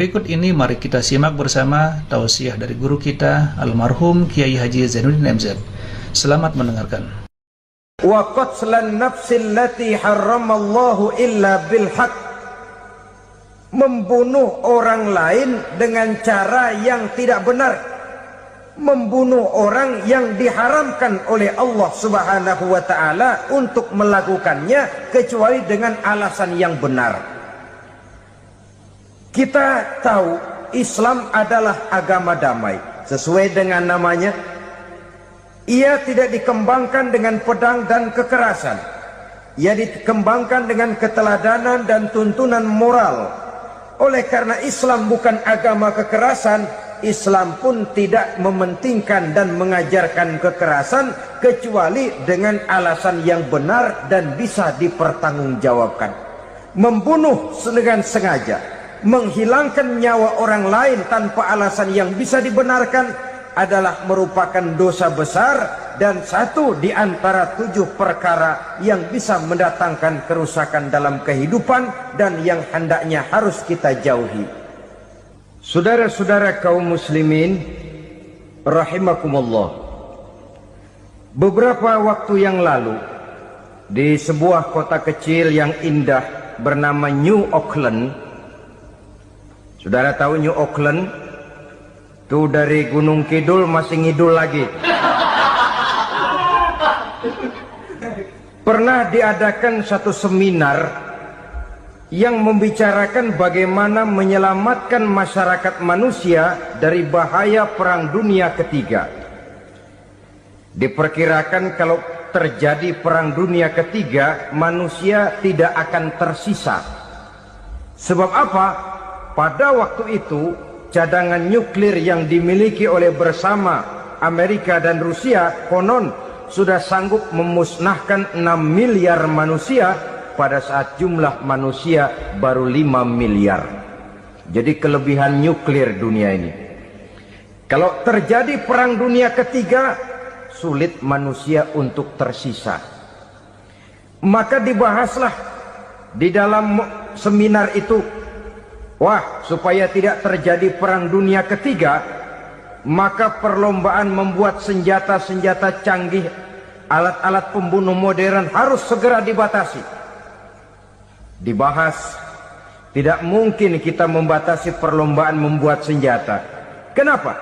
Berikut ini mari kita simak bersama tausiah dari guru kita almarhum Kiai Haji Zainuddin MZ. Selamat mendengarkan. Wa qatlan nafsil lati harramallahu illa bil haq. Membunuh orang lain dengan cara yang tidak benar. Membunuh orang yang diharamkan oleh Allah Subhanahu wa taala untuk melakukannya kecuali dengan alasan yang benar. Kita tahu Islam adalah agama damai. Sesuai dengan namanya, ia tidak dikembangkan dengan pedang dan kekerasan. Ia dikembangkan dengan keteladanan dan tuntunan moral. Oleh karena Islam bukan agama kekerasan, Islam pun tidak mementingkan dan mengajarkan kekerasan kecuali dengan alasan yang benar dan bisa dipertanggungjawabkan. Membunuh dengan sengaja, menghilangkan nyawa orang lain tanpa alasan yang bisa dibenarkan adalah merupakan dosa besar dan satu di antara 7 perkara yang bisa mendatangkan kerusakan dalam kehidupan dan yang hendaknya harus kita jauhi. Saudara-saudara kaum muslimin rahimakumullah, beberapa waktu yang lalu di sebuah kota kecil yang indah bernama New Auckland. Saudara tahu New Auckland? Itu dari Gunung Kidul masih ngidul lagi. Pernah diadakan satu seminar yang membicarakan bagaimana menyelamatkan masyarakat manusia dari bahaya Perang Dunia Ketiga. Diperkirakan kalau terjadi Perang Dunia Ketiga, manusia tidak akan tersisa. Sebab apa? Pada waktu itu, cadangan nuklir yang dimiliki oleh bersama Amerika dan Rusia konon sudah sanggup memusnahkan 6 miliar manusia pada saat jumlah manusia baru 5 miliar. Jadi kelebihan nuklir dunia ini. Kalau terjadi Perang Dunia Ketiga, sulit manusia untuk tersisa. Maka dibahaslah di dalam seminar itu, wah, supaya tidak terjadi Perang Dunia Ketiga, maka perlombaan membuat senjata-senjata canggih, alat-alat pembunuh modern harus segera dibatasi. Dibahas, tidak mungkin kita membatasi perlombaan membuat senjata. Kenapa?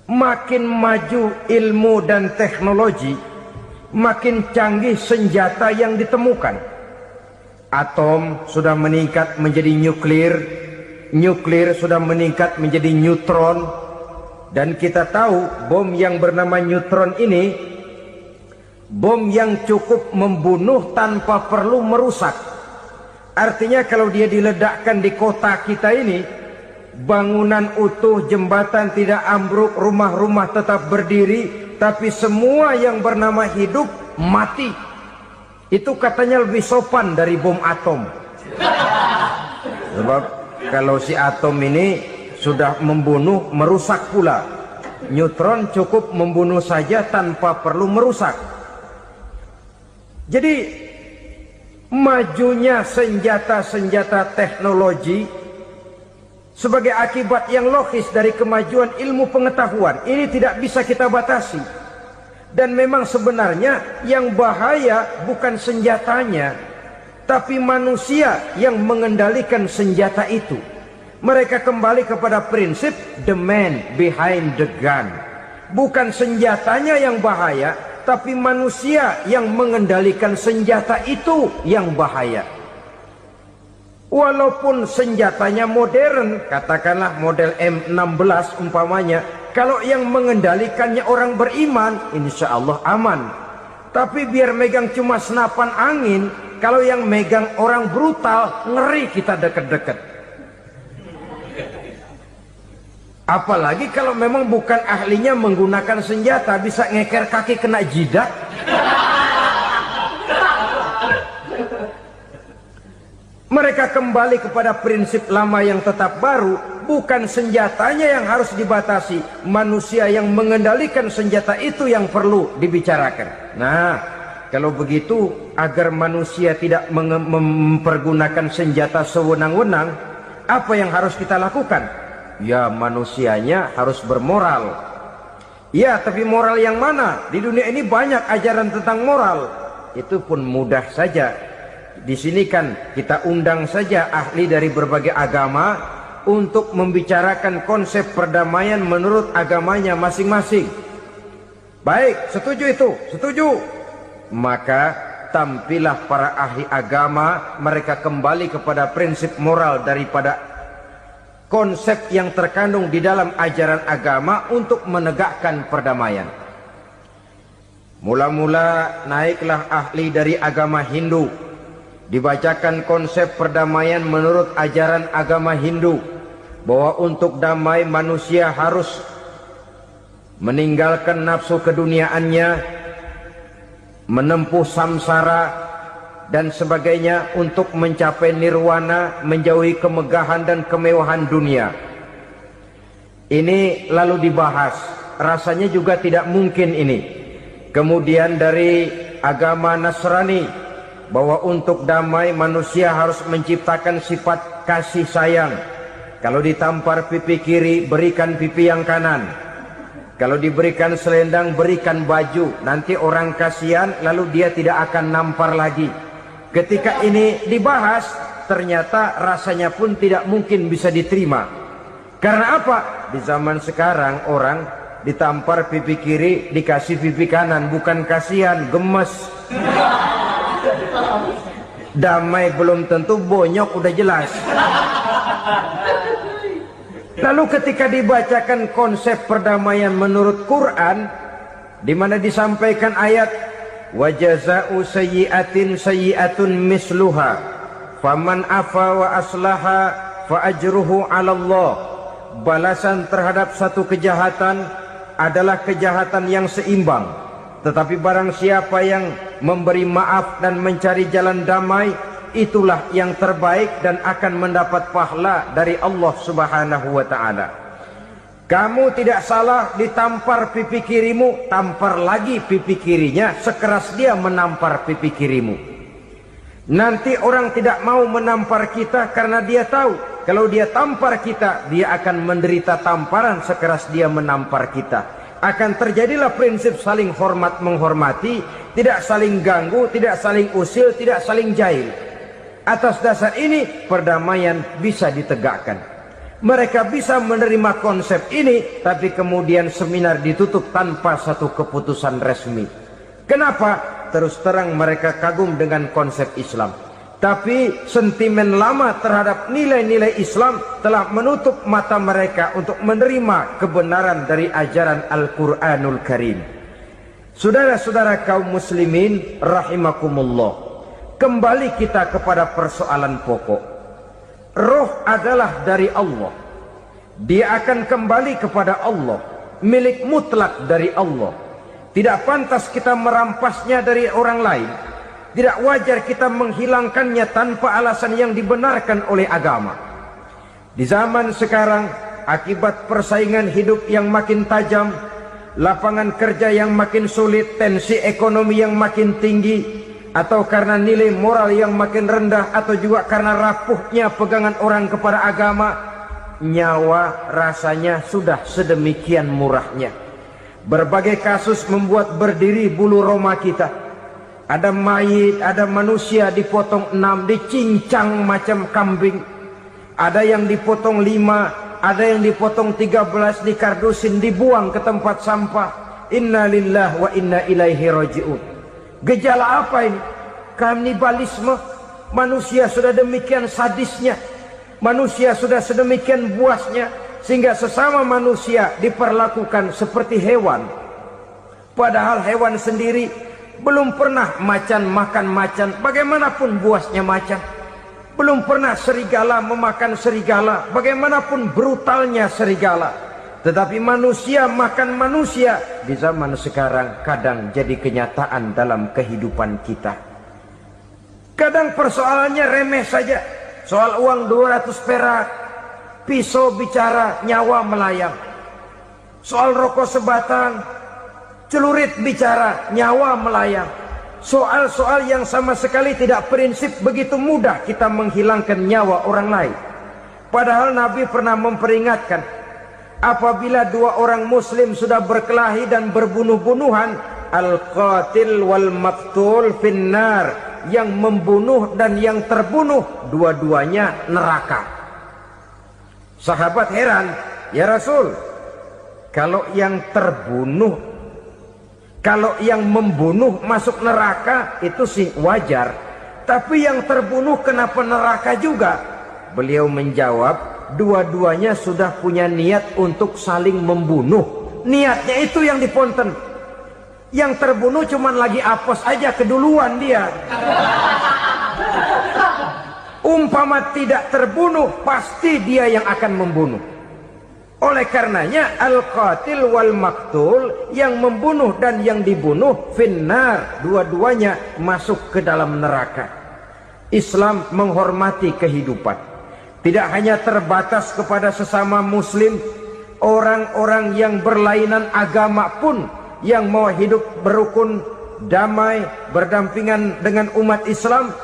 Makin maju ilmu dan teknologi, makin canggih senjata yang ditemukan. Atom sudah meningkat menjadi nuklir, nuklir sudah meningkat menjadi neutron, dan kita tahu bom yang bernama neutron ini bom yang cukup membunuh tanpa perlu merusak. Artinya kalau dia diledakkan di kota kita ini, bangunan utuh, jembatan tidak ambruk, rumah-rumah tetap berdiri, tapi semua yang bernama hidup mati. Itu katanya lebih sopan dari bom atom. Sebab kalau si atom ini sudah membunuh, merusak pula. Neutron cukup membunuh saja tanpa perlu merusak. Jadi majunya senjata-senjata teknologi sebagai akibat yang logis dari kemajuan ilmu pengetahuan ini tidak bisa kita batasi. Dan memang sebenarnya yang bahaya bukan senjatanya, tapi manusia yang mengendalikan senjata itu. Mereka kembali kepada prinsip the man behind the gun. Bukan senjatanya yang bahaya, tapi manusia yang mengendalikan senjata itu yang bahaya. Walaupun senjatanya modern, katakanlah model M16 umpamanya, kalau yang mengendalikannya orang beriman, insya Allah aman. Tapi biar megang cuma senapan angin, kalau yang megang orang brutal, ngeri kita deket-deket. Apalagi kalau memang bukan ahlinya menggunakan senjata, bisa ngeker kaki kena jidat. Mereka kembali kepada prinsip lama yang tetap baru, bukan senjatanya yang harus dibatasi, manusia yang mengendalikan senjata itu yang perlu dibicarakan. Nah, kalau begitu, agar manusia tidak mempergunakan senjata sewenang-wenang, Apa yang harus kita lakukan? Ya, manusianya harus bermoral. Ya, tapi moral yang mana? Di dunia ini banyak ajaran tentang moral. Itu pun mudah saja. Di sini kan kita undang saja ahli dari berbagai agama untuk membicarakan konsep perdamaian menurut agamanya masing-masing. Baik, setuju itu, setuju. Maka tampillah para ahli agama, mereka kembali kepada prinsip moral daripada konsep yang terkandung di dalam ajaran agama untuk menegakkan perdamaian. Mula-mula naiklah ahli dari agama Hindu, dibacakan konsep perdamaian menurut ajaran agama Hindu, bahwa untuk damai manusia harus meninggalkan nafsu keduniaannya, menempuh samsara dan sebagainya untuk mencapai nirwana, menjauhi kemegahan dan kemewahan dunia. Ini lalu dibahas, rasanya juga tidak mungkin ini. Kemudian dari agama Nasrani, bahwa untuk damai manusia harus menciptakan sifat kasih sayang. Kalau ditampar pipi kiri, berikan pipi yang kanan. Kalau diberikan selendang, berikan baju. Nanti orang kasihan, lalu dia tidak akan nampar lagi. Ketika ini dibahas, ternyata rasanya pun tidak mungkin bisa diterima. Karena apa? Di zaman sekarang orang ditampar pipi kiri, dikasih pipi kanan. Bukan kasihan, gemes. Damai belum tentu, bonyok udah jelas. Lalu ketika dibacakan konsep perdamaian menurut Quran, di mana disampaikan ayat wa jazaa'u sayyi'atin sayyi'atun misluha faman afa wa aslaha fa ajruhu 'ala Allah. Balasan terhadap satu kejahatan adalah kejahatan yang seimbang. Tetapi barang siapa yang memberi maaf dan mencari jalan damai, itulah yang terbaik dan akan mendapat pahala dari Allah Subhanahu wa ta'ala. Kamu tidak salah ditampar pipi kirimu, tampar lagi pipi kirinya sekeras dia menampar pipi kirimu. Nanti orang tidak mau menampar kita karena dia tahu kalau dia tampar kita, dia akan menderita tamparan sekeras dia menampar kita. Akan terjadilah prinsip saling hormat menghormati, tidak saling ganggu, tidak saling usil, tidak saling jahil. Atas dasar ini perdamaian bisa ditegakkan. Mereka bisa menerima konsep ini, tapi kemudian seminar ditutup tanpa satu keputusan resmi. Kenapa? Terus terang mereka kagum dengan konsep Islam, tapi sentimen lama terhadap nilai-nilai Islam telah menutup mata mereka untuk menerima kebenaran dari ajaran Al-Quranul Karim. Saudara-saudara kaum muslimin rahimakumullah, kembali kita kepada persoalan pokok. Roh adalah dari Allah. Dia akan kembali kepada Allah, milik mutlak dari Allah. Tidak pantas kita merampasnya dari orang lain. Tidak wajar kita menghilangkannya tanpa alasan yang dibenarkan oleh agama. Di zaman sekarang, akibat persaingan hidup yang makin tajam, lapangan kerja yang makin sulit, tensi ekonomi yang makin tinggi, atau karena nilai moral yang makin rendah, atau juga karena rapuhnya pegangan orang kepada agama, nyawa rasanya sudah sedemikian murahnya. Berbagai kasus membuat berdiri bulu roma kita. Ada mayit, ada manusia dipotong 6, dicincang macam kambing. Ada yang dipotong 5, ada yang dipotong 13, dikardusin, dibuang ke tempat sampah. Inna lillahi wa inna ilaihi raji'un. Gejala apa ini? Kanibalisme. Manusia sudah demikian sadisnya, manusia sudah sedemikian buasnya, sehingga sesama manusia diperlakukan seperti hewan. Padahal hewan sendiri belum pernah macan makan macan, bagaimanapun buasnya macan. Belum pernah serigala memakan serigala, bagaimanapun brutalnya serigala. Tetapi manusia makan manusia di zaman sekarang kadang jadi kenyataan dalam kehidupan kita. Kadang persoalannya remeh saja. Soal uang 200 perak, pisau bicara, nyawa melayang. Soal rokok sebatang, celurit bicara, nyawa melayang. Soal-soal yang sama sekali tidak prinsip, begitu mudah kita menghilangkan nyawa orang lain. Padahal Nabi pernah memperingatkan, apabila dua orang muslim sudah berkelahi dan berbunuh-bunuhan, al-qatil wal maqtul finnar, yang membunuh dan yang terbunuh dua-duanya neraka. Sahabat heran, ya Rasul, kalau yang terbunuh, kalau yang membunuh masuk neraka itu sih wajar, tapi yang terbunuh kenapa neraka juga? Beliau menjawab, dua-duanya sudah punya niat untuk saling membunuh. Niatnya itu yang diponten. Yang terbunuh cuman lagi apes aja, keduluan dia. Umpama tidak terbunuh, pasti dia yang akan membunuh. Oleh karenanya al-qatil wal maktul, yang membunuh dan yang dibunuh finnar, dua-duanya masuk ke dalam neraka. Islam menghormati kehidupan. Tidak hanya terbatas kepada sesama muslim, orang-orang yang berlainan agama pun yang mau hidup berukun, damai, berdampingan dengan umat Islam,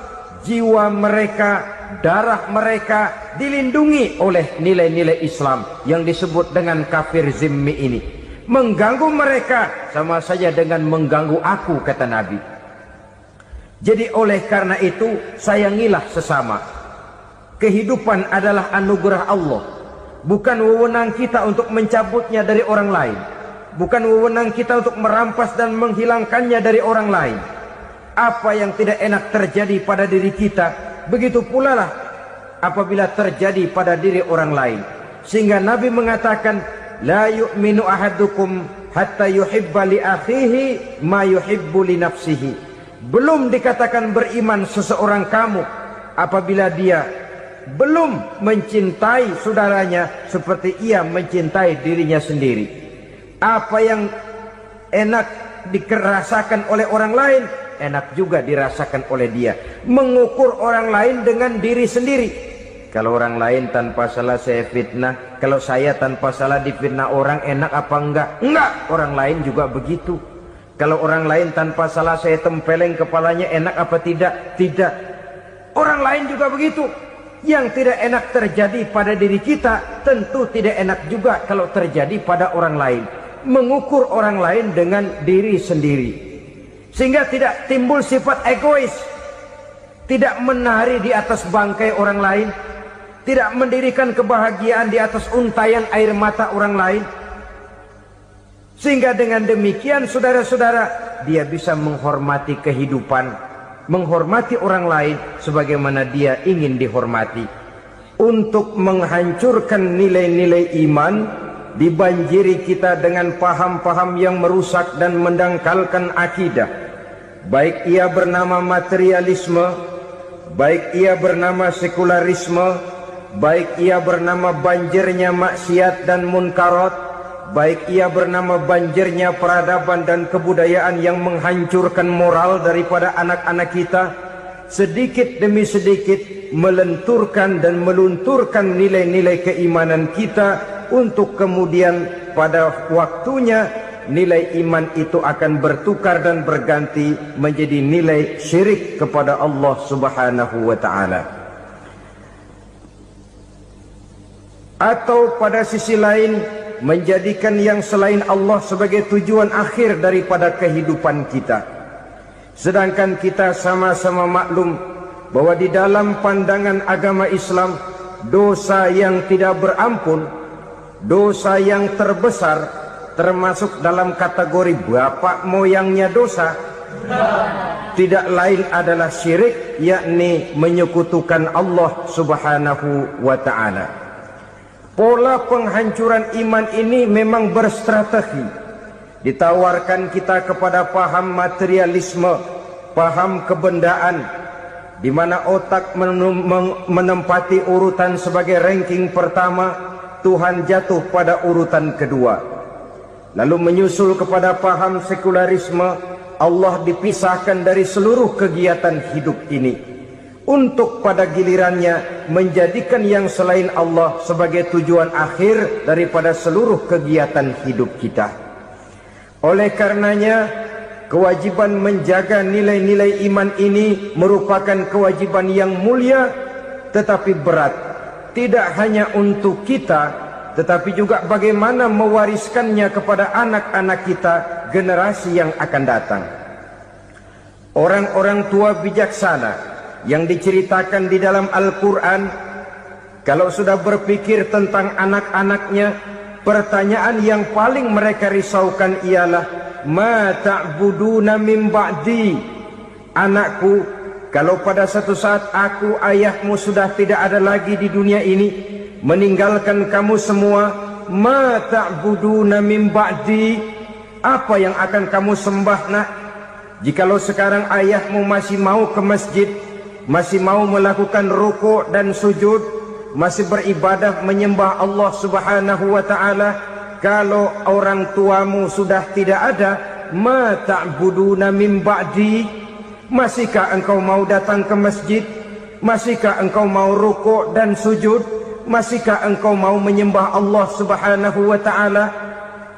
jiwa mereka, darah mereka dilindungi oleh nilai-nilai Islam yang disebut dengan kafir zimmi ini. Mengganggu mereka sama saja dengan mengganggu aku, kata Nabi. Jadi oleh karena itu, sayangilah sesama. Kehidupan adalah anugerah Allah, bukan wewenang kita untuk mencabutnya dari orang lain, bukan wewenang kita untuk merampas dan menghilangkannya dari orang lain. Apa yang tidak enak terjadi pada diri kita, begitu pula lah apabila terjadi pada diri orang lain. Sehingga Nabi mengatakan, la yu'minu ahadukum hatta yuhibba li akhihi ma yuhibbu li nafsihi. Belum dikatakan beriman seseorang kamu apabila dia belum mencintai saudaranya seperti ia mencintai dirinya sendiri. Apa yang enak dirasakan oleh orang lain, enak juga dirasakan oleh dia. Mengukur orang lain dengan diri sendiri. Kalau orang lain tanpa salah saya fitnah, kalau saya tanpa salah difitnah orang, enak apa enggak? Enggak, orang lain juga begitu. Kalau orang lain tanpa salah saya tempeleng kepalanya, enak apa tidak? Tidak. Orang lain juga begitu. Yang tidak enak terjadi pada diri kita, tentu tidak enak juga kalau terjadi pada orang lain. Mengukur orang lain dengan diri sendiri, sehingga tidak timbul sifat egois, tidak menari di atas bangkai orang lain, tidak mendirikan kebahagiaan di atas untayan air mata orang lain. Sehingga dengan demikian, saudara-saudara, dia bisa menghormati kehidupan, menghormati orang lain sebagaimana dia ingin dihormati. Untuk menghancurkan nilai-nilai iman, dibanjiri kita dengan paham-paham yang merusak dan mendangkalkan akidah. Baik ia bernama materialisme, baik ia bernama sekularisme, baik ia bernama banjirnya maksiat dan munkarat, baik ia bernama banjirnya peradaban dan kebudayaan yang menghancurkan moral daripada anak-anak kita, sedikit demi sedikit melenturkan dan melunturkan nilai-nilai keimanan kita, untuk kemudian pada waktunya nilai iman itu akan bertukar dan berganti menjadi nilai syirik kepada Allah Subhanahu wa ta'ala. Atau pada sisi lain, menjadikan yang selain Allah sebagai tujuan akhir daripada kehidupan kita. Sedangkan kita sama-sama maklum bahwa di dalam pandangan agama Islam, dosa yang tidak berampun, dosa yang terbesar, termasuk dalam kategori bapak moyangnya dosa, tidak lain adalah syirik, yakni menyekutukan Allah Subhanahu wa ta'ala. Pola penghancuran iman ini memang berstrategi. Ditawarkan kita kepada paham materialisme, paham kebendaan, di mana otak menempati urutan sebagai ranking pertama, Tuhan jatuh pada urutan kedua. Lalu menyusul kepada paham sekularisme, Allah dipisahkan dari seluruh kegiatan hidup ini, untuk pada gilirannya menjadikan yang selain Allah sebagai tujuan akhir daripada seluruh kegiatan hidup kita. Oleh karenanya, kewajiban menjaga nilai-nilai iman ini merupakan kewajiban yang mulia tetapi berat. tidak hanya untuk kita, tetapi juga bagaimana mewariskannya kepada anak-anak kita, generasi yang akan datang. Orang-orang tua bijaksana yang diceritakan di dalam Al-Quran, kalau sudah berpikir tentang anak-anaknya, pertanyaan yang paling mereka risaukan ialah, ma ta'buduna min ba'di. Anakku, kalau pada satu saat aku, ayahmu sudah tidak ada lagi di dunia ini, meninggalkan kamu semua, ma ta'buduna min ba'di, apa yang akan kamu sembah nak? Jikalau sekarang ayahmu masih mau ke masjid, masih mau melakukan rukuk dan sujud, masih beribadah menyembah Allah Subhanahu wa ta'ala, kalau orang tuamu sudah tidak ada, ma ta'buduna min ba'di, masihkah engkau mau datang ke masjid? Masihkah engkau mau rukuk dan sujud? Masihkah engkau mau menyembah Allah Subhanahu wa ta'ala?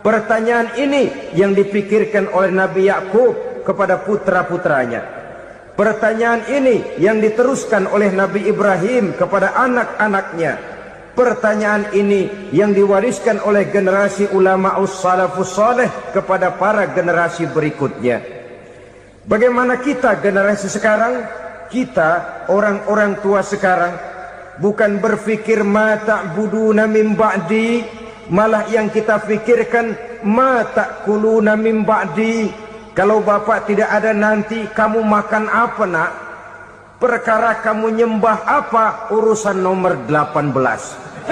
Pertanyaan ini yang dipikirkan oleh Nabi Yakub kepada putra-putranya. Pertanyaan ini yang diteruskan oleh Nabi Ibrahim kepada anak-anaknya. Pertanyaan ini yang diwariskan oleh generasi ulama salafus saleh kepada para generasi berikutnya. Bagaimana kita generasi sekarang? Kita orang-orang tua sekarang bukan berfikir ma ta'buduna min ba'di, malah yang kita fikirkan ma ta'kuluna min ba'di. Kalau bapak tidak ada nanti kamu makan apa nak? Perkara kamu nyembah apa, urusan nomor 18.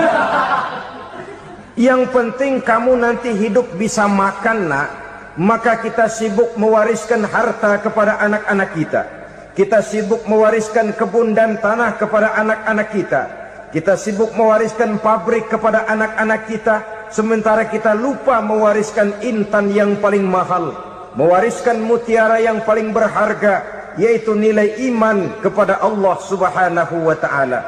Yang penting kamu nanti hidup bisa makan nak. Maka kita sibuk mewariskan harta kepada anak-anak kita. Kita sibuk mewariskan kebun dan tanah kepada anak-anak kita. Kita sibuk mewariskan pabrik kepada anak-anak kita, sementara kita lupa mewariskan intan yang paling mahal, mewariskan mutiara yang paling berharga, yaitu nilai iman kepada Allah Subhanahu wa ta'ala.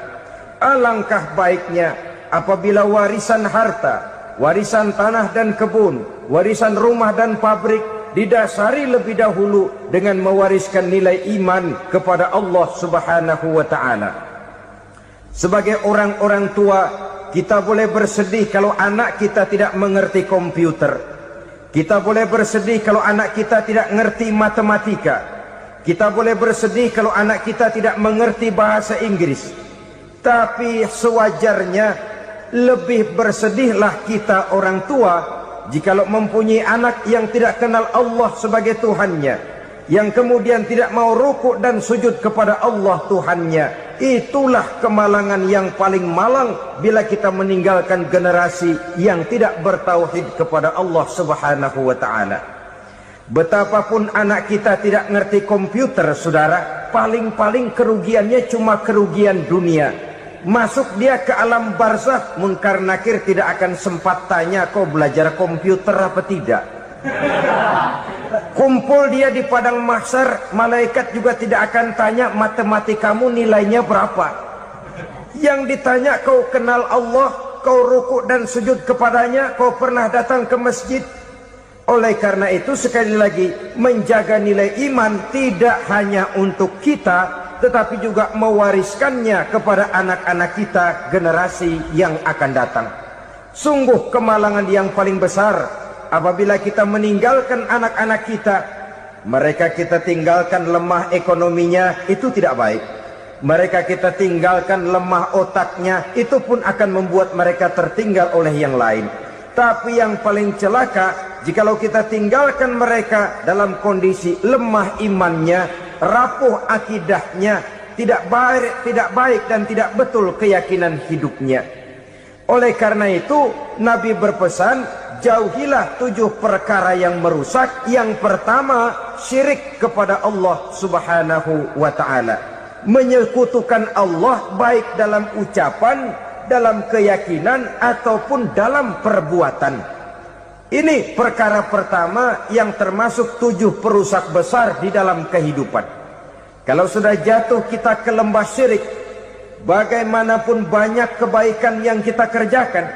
Alangkah baiknya apabila warisan harta, warisan tanah dan kebun, warisan rumah dan pabrik didasari lebih dahulu dengan mewariskan nilai iman kepada Allah Subhanahu wa ta'ala. Sebagai orang-orang tua, kita boleh bersedih kalau anak kita tidak mengerti komputer. Kita boleh bersedih kalau anak kita tidak mengerti matematika. Kita boleh bersedih kalau anak kita tidak mengerti bahasa Inggris. Tapi sewajarnya lebih bersedihlah kita orang tua jikalau mempunyai anak yang tidak kenal Allah sebagai Tuhannya, yang kemudian tidak mau rukuk dan sujud kepada Allah Tuhannya. Itulah kemalangan yang paling malang bila kita meninggalkan generasi yang tidak bertauhid kepada Allah Subhanahu wa ta'ala. Betapapun anak kita tidak ngerti komputer, saudara, paling-paling kerugiannya cuma kerugian dunia. Masuk dia ke alam barzakh, munkar nakir tidak akan sempat tanya kau belajar komputer apa tidak. Kumpul dia di padang mahsyar, malaikat juga tidak akan tanya matematikamu nilainya berapa. Yang ditanya, kau kenal Allah, kau rukuk dan sujud kepadanya, kau pernah datang ke masjid. Oleh karena itu sekali lagi, menjaga nilai iman tidak hanya untuk kita, tetapi juga mewariskannya kepada anak-anak kita, generasi yang akan datang. Sungguh kemalangan yang paling besar apabila kita meninggalkan anak-anak kita. Mereka kita tinggalkan lemah ekonominya, itu tidak baik. Mereka kita tinggalkan lemah otaknya, itu pun akan membuat mereka tertinggal oleh yang lain. Tapi yang paling celaka, jikalau kita tinggalkan mereka dalam kondisi lemah imannya, rapuh akidahnya, tidak baik dan tidak betul keyakinan hidupnya. Oleh karena itu Nabi berpesan, jauhilah 7 perkara yang merusak. Yang pertama, syirik kepada Allah Subhanahu wa ta'ala. Menyekutukan Allah baik dalam ucapan, dalam keyakinan, ataupun dalam perbuatan. Ini perkara pertama yang termasuk 7 perusak besar di dalam kehidupan. Kalau sudah jatuh kita ke lembah syirik, bagaimanapun banyak kebaikan yang kita kerjakan,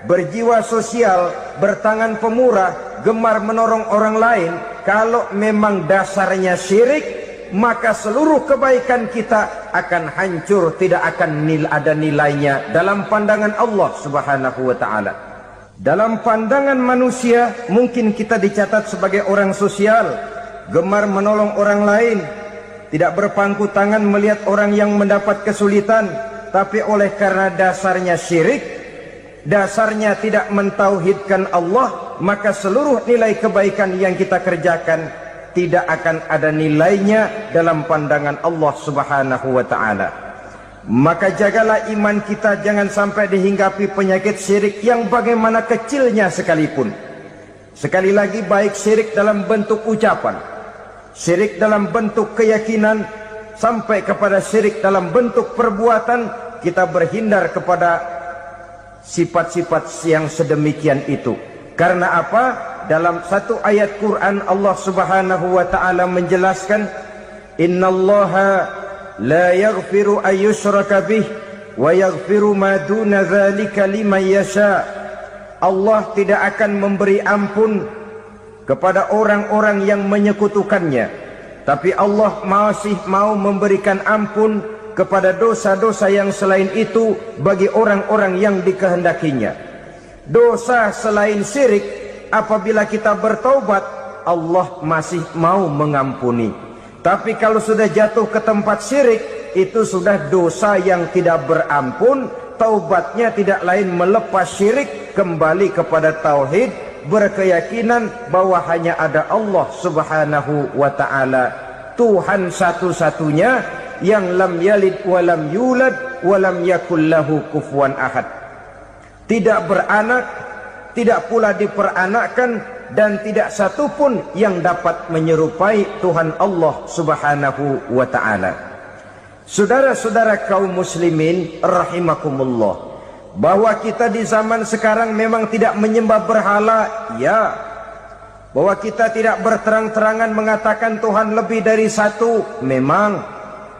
berjiwa sosial, bertangan pemurah, gemar menolong orang lain, kalau memang dasarnya syirik, maka seluruh kebaikan kita akan hancur, tidak akan ada nilainya dalam pandangan Allah Subhanahu wa taala. Dalam pandangan manusia mungkin kita dicatat sebagai orang sosial, gemar menolong orang lain, tidak berpangku tangan melihat orang yang mendapat kesulitan, tapi oleh karena dasarnya syirik, dasarnya tidak mentauhidkan Allah, maka seluruh nilai kebaikan yang kita kerjakan tidak akan ada nilainya dalam pandangan Allah Subhanahu wa taala. Maka jagalah iman kita jangan sampai dihinggapi penyakit syirik yang bagaimana kecilnya sekalipun. Sekali lagi, baik syirik dalam bentuk ucapan, syirik dalam bentuk keyakinan, sampai kepada syirik dalam bentuk perbuatan, kita berhindar kepada sifat-sifat yang sedemikian itu. Karena apa? Dalam satu ayat Quran Allah Subhanahu wa taala menjelaskan, innallaha la yaghfiru ayyushraka bih wa yaghfiru ma duna dzalika liman yasha. Allah tidak akan memberi ampun kepada orang-orang yang menyekutukannya, tapi Allah masih mau memberikan ampun kepada dosa-dosa yang selain itu bagi orang-orang yang dikehendakinya. Dosa selain syirik, apabila kita bertaubat, Allah masih mau mengampuni. Tapi kalau sudah jatuh ke tempat syirik, itu sudah dosa yang tidak berampun. Taubatnya tidak lain melepas syirik, kembali kepada tauhid, berkeyakinan bahwa hanya ada Allah Subhanahu wa taala, Tuhan satu-satunya yang lam yalid walam yulad walam yakul lahu kufuwan ahad. Tidak beranak, tidak pula diperanakkan, dan tidak satupun yang dapat menyerupai Tuhan Allah Subhanahu wa taala. Saudara-saudara kaum muslimin rahimakumullah, bahwa kita di zaman sekarang memang tidak menyembah berhala, ya. Bahwa kita tidak berterang-terangan mengatakan Tuhan lebih dari satu, memang.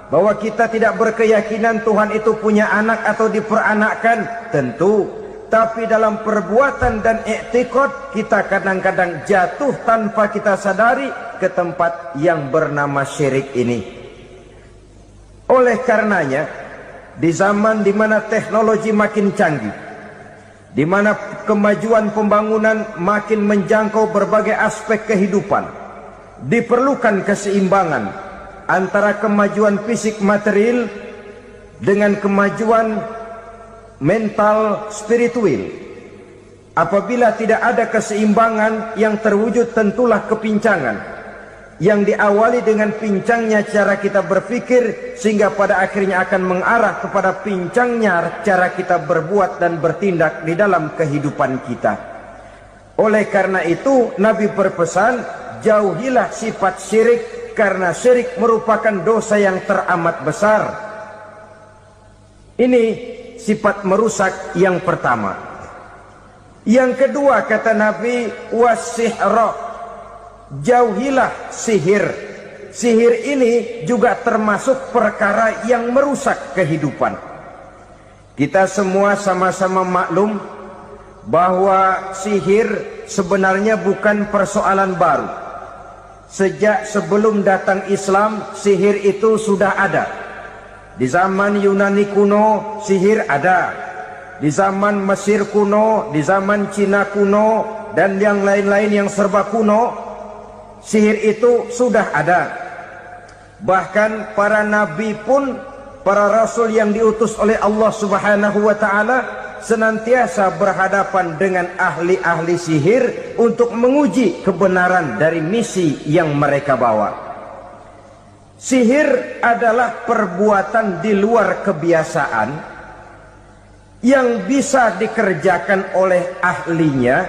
Bahwa kita tidak berkeyakinan Tuhan itu punya anak atau diperanakkan, tentu. Tapi dalam perbuatan dan i'tiqad, kita kadang-kadang jatuh tanpa kita sadari ke tempat yang bernama syirik ini. Oleh karenanya, di zaman di mana teknologi makin canggih, di mana kemajuan pembangunan makin menjangkau berbagai aspek kehidupan, diperlukan keseimbangan antara kemajuan fisik material dengan kemajuan mental spiritual. Apabila tidak ada keseimbangan, yang terwujud tentulah kepincangan, yang diawali dengan pincangnya cara kita berpikir, sehingga pada akhirnya akan mengarah kepada pincangnya cara kita berbuat dan bertindak di dalam kehidupan kita. Oleh karena itu Nabi berpesan, jauhilah sifat syirik, karena syirik merupakan dosa yang teramat besar. Ini sifat merusak yang pertama. Yang kedua, kata Nabi, wasihra, jauhilah sihir. Sihir ini juga termasuk perkara yang merusak kehidupan. Kita semua sama-sama maklum bahwa sihir sebenarnya bukan persoalan baru. Sejak sebelum datang Islam, sihir itu sudah ada. Di zaman Yunani kuno, sihir ada. Di zaman Mesir kuno, di zaman Cina kuno, dan yang lain-lain yang serba kuno, sihir itu sudah ada. Bahkan para nabi pun, para rasul yang diutus oleh Allah Subhanahu wa taala, senantiasa berhadapan dengan ahli-ahli sihir untuk menguji kebenaran dari misi yang mereka bawa. Sihir adalah perbuatan di luar kebiasaan yang bisa dikerjakan oleh ahlinya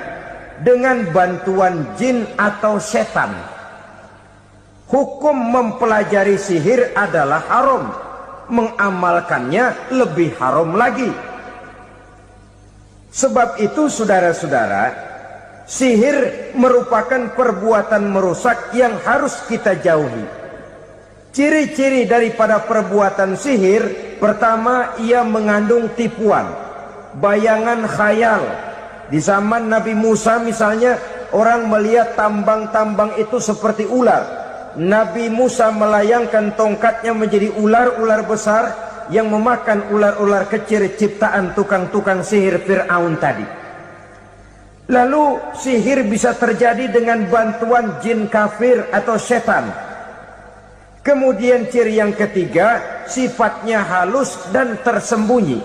dengan bantuan jin atau setan. Hukum mempelajari sihir adalah haram, mengamalkannya lebih haram lagi. Sebab itu saudara-saudara, sihir merupakan perbuatan merusak yang harus kita jauhi. Ciri-ciri daripada perbuatan sihir, pertama, ia mengandung tipuan, bayangan khayal. Di zaman Nabi Musa misalnya, orang melihat tambang-tambang itu seperti ular, Nabi Musa melayangkan tongkatnya menjadi ular-ular besar yang memakan ular-ular kecil ciptaan tukang-tukang sihir Fir'aun tadi. Lalu sihir bisa terjadi dengan bantuan jin kafir atau setan. Kemudian ciri yang ketiga, sifatnya halus dan tersembunyi.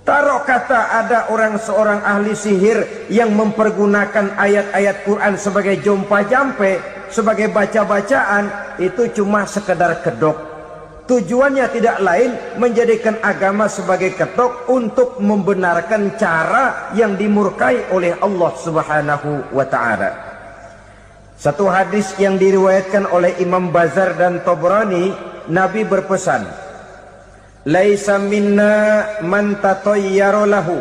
Taruh kata ada seorang ahli sihir yang mempergunakan ayat-ayat Quran sebagai jompa jampe, sebagai baca-bacaan, itu cuma sekedar kedok. Tujuannya tidak lain menjadikan agama sebagai ketok untuk membenarkan cara yang dimurkai oleh Allah Subhanahu wa ta'ala. Satu hadis yang diriwayatkan oleh Imam Bazar dan Tabrani, Nabi berpesan, "Laisa minna man tatayyara lahu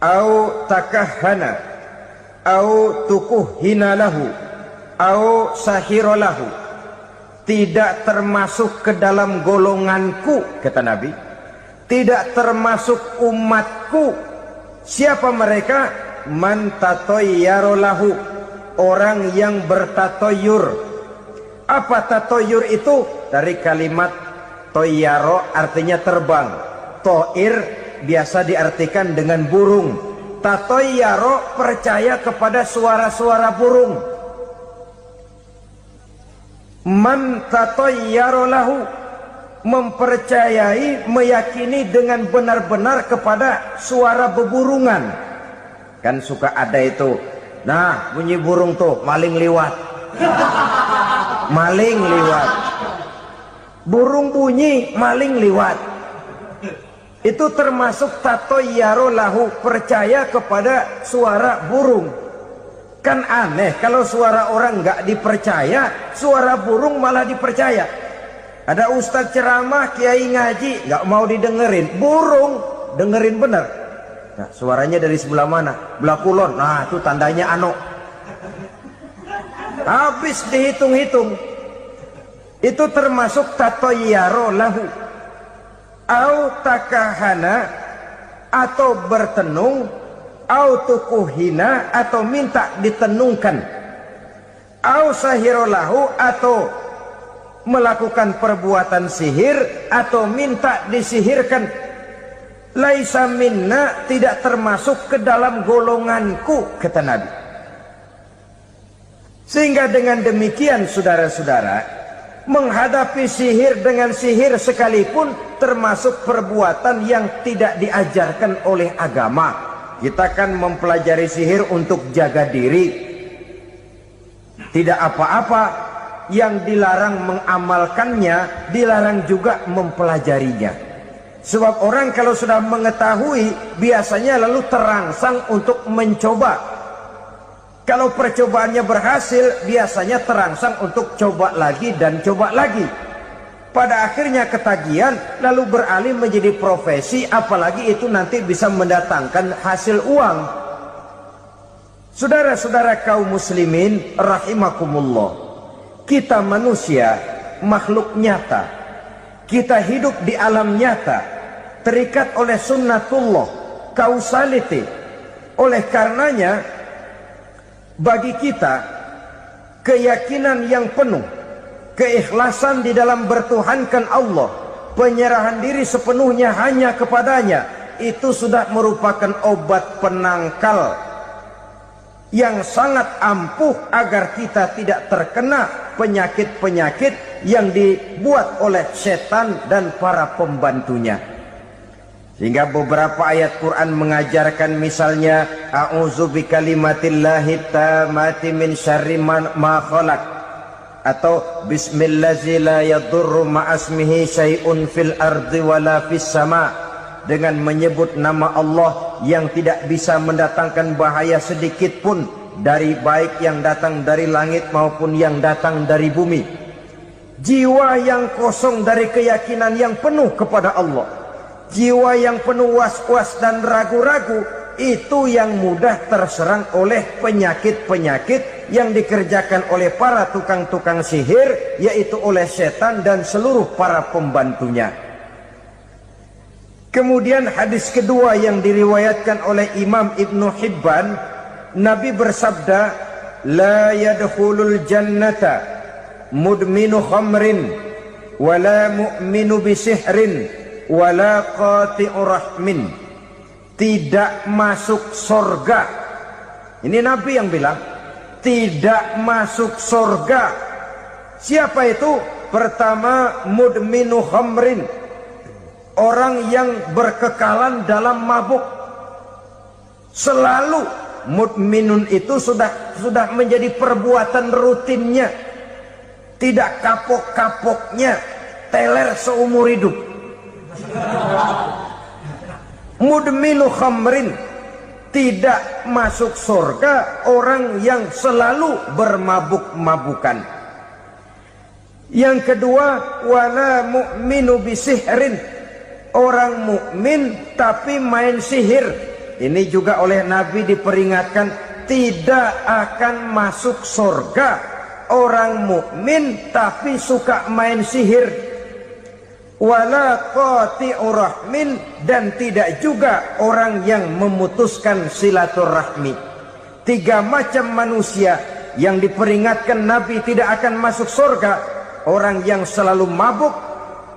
au takahhana au tukuhhina lahu au sahira lahu." Tidak termasuk ke dalam golonganku, kata Nabi. Tidak termasuk umatku. Siapa mereka? Man tatayyara lahu, orang yang bertatoyur. Apa tatoyur itu? Dari kalimat toyaro, artinya terbang. Toir biasa diartikan dengan burung. Tatoyaro percaya kepada suara-suara burung. Man tatayyara lahu, mempercayai, meyakini dengan benar-benar kepada suara beburungan. Kan suka ada itu, nah bunyi burung tuh, maling liwat. Maling liwat. Burung bunyi, maling liwat. Itu termasuk tatayyara lahu, percaya kepada suara burung. Kan aneh kalau suara orang nggak dipercaya, suara burung malah dipercaya. Ada ustadz ceramah, kiai ngaji, nggak mau didengerin, burung dengerin bener. Nah, suaranya dari sebelah mana? Belah kulon. Nah, itu tandanya ano. Habis dihitung-hitung. Itu termasuk tatayyara lahu. Au takahana, atau bertenung, au tukuhina, atau minta ditenungkan, au sahirolahu, atau melakukan perbuatan sihir, atau minta disihirkan. Laisa minna, tidak termasuk ke dalam golonganku, kata Nabi. Sehingga dengan demikian saudara-saudara, menghadapi sihir dengan sihir sekalipun termasuk perbuatan yang tidak diajarkan oleh agama. Kita kan mempelajari sihir untuk jaga diri, tidak apa-apa. Yang dilarang mengamalkannya, dilarang juga mempelajarinya. Sebab orang kalau sudah mengetahui, biasanya lalu terangsang untuk mencoba. Kalau percobaannya berhasil, biasanya terangsang untuk coba lagi dan coba lagi. Pada akhirnya ketagihan, lalu beralih menjadi profesi, apalagi itu nanti bisa mendatangkan hasil uang. Saudara-saudara kaum muslimin rahimakumullah, kita manusia makhluk nyata. Kita hidup di alam nyata, terikat oleh sunnatullah, causality. Oleh karenanya, bagi kita keyakinan yang penuh, keikhlasan di dalam bertuhankan Allah, penyerahan diri sepenuhnya hanya kepadanya, itu sudah merupakan obat penangkal yang sangat ampuh agar kita tidak terkena penyakit-penyakit yang dibuat oleh setan dan para pembantunya. Sehingga beberapa ayat Quran mengajarkan, misalnya a'udzu bikalimatillahi tammati min syarri ma khalaq, atau bismillazi la yadurru ma'asmihi syai'un fil ardi wala fis sama, dengan menyebut nama Allah yang tidak bisa mendatangkan bahaya sedikit pun, dari baik yang datang dari langit maupun yang datang dari bumi. Jiwa yang kosong dari keyakinan yang penuh kepada Allah, jiwa yang penuh was-was dan ragu-ragu, itu yang mudah terserang oleh penyakit-penyakit yang dikerjakan oleh para tukang-tukang sihir, yaitu oleh setan dan seluruh para pembantunya. Kemudian hadis kedua yang diriwayatkan oleh Imam Ibnu Hibban, Nabi bersabda, la yadkhulul jannata mudminu khamrin wala mu'minu bisihrin wala qati'u rahmin. Tidak masuk surga. Ini Nabi yang bilang, tidak masuk surga. Siapa itu? Pertama, mudminu khamrin, orang yang berkekalan dalam mabuk. Selalu mudminun itu sudah menjadi perbuatan rutinnya, tidak kapok-kapoknya, teler seumur hidup. Mudminu khamrin, tidak masuk surga orang yang selalu bermabuk-mabukan. Yang kedua, wala mu'minu bisihrin, orang mukmin tapi main sihir. Ini juga oleh Nabi diperingatkan, tidak akan masuk surga orang mukmin tapi suka main sihir. Wala qati'u rahmin, dan tidak juga orang yang memutuskan silaturahmi. 3 macam manusia yang diperingatkan Nabi tidak akan masuk surga: orang yang selalu mabuk,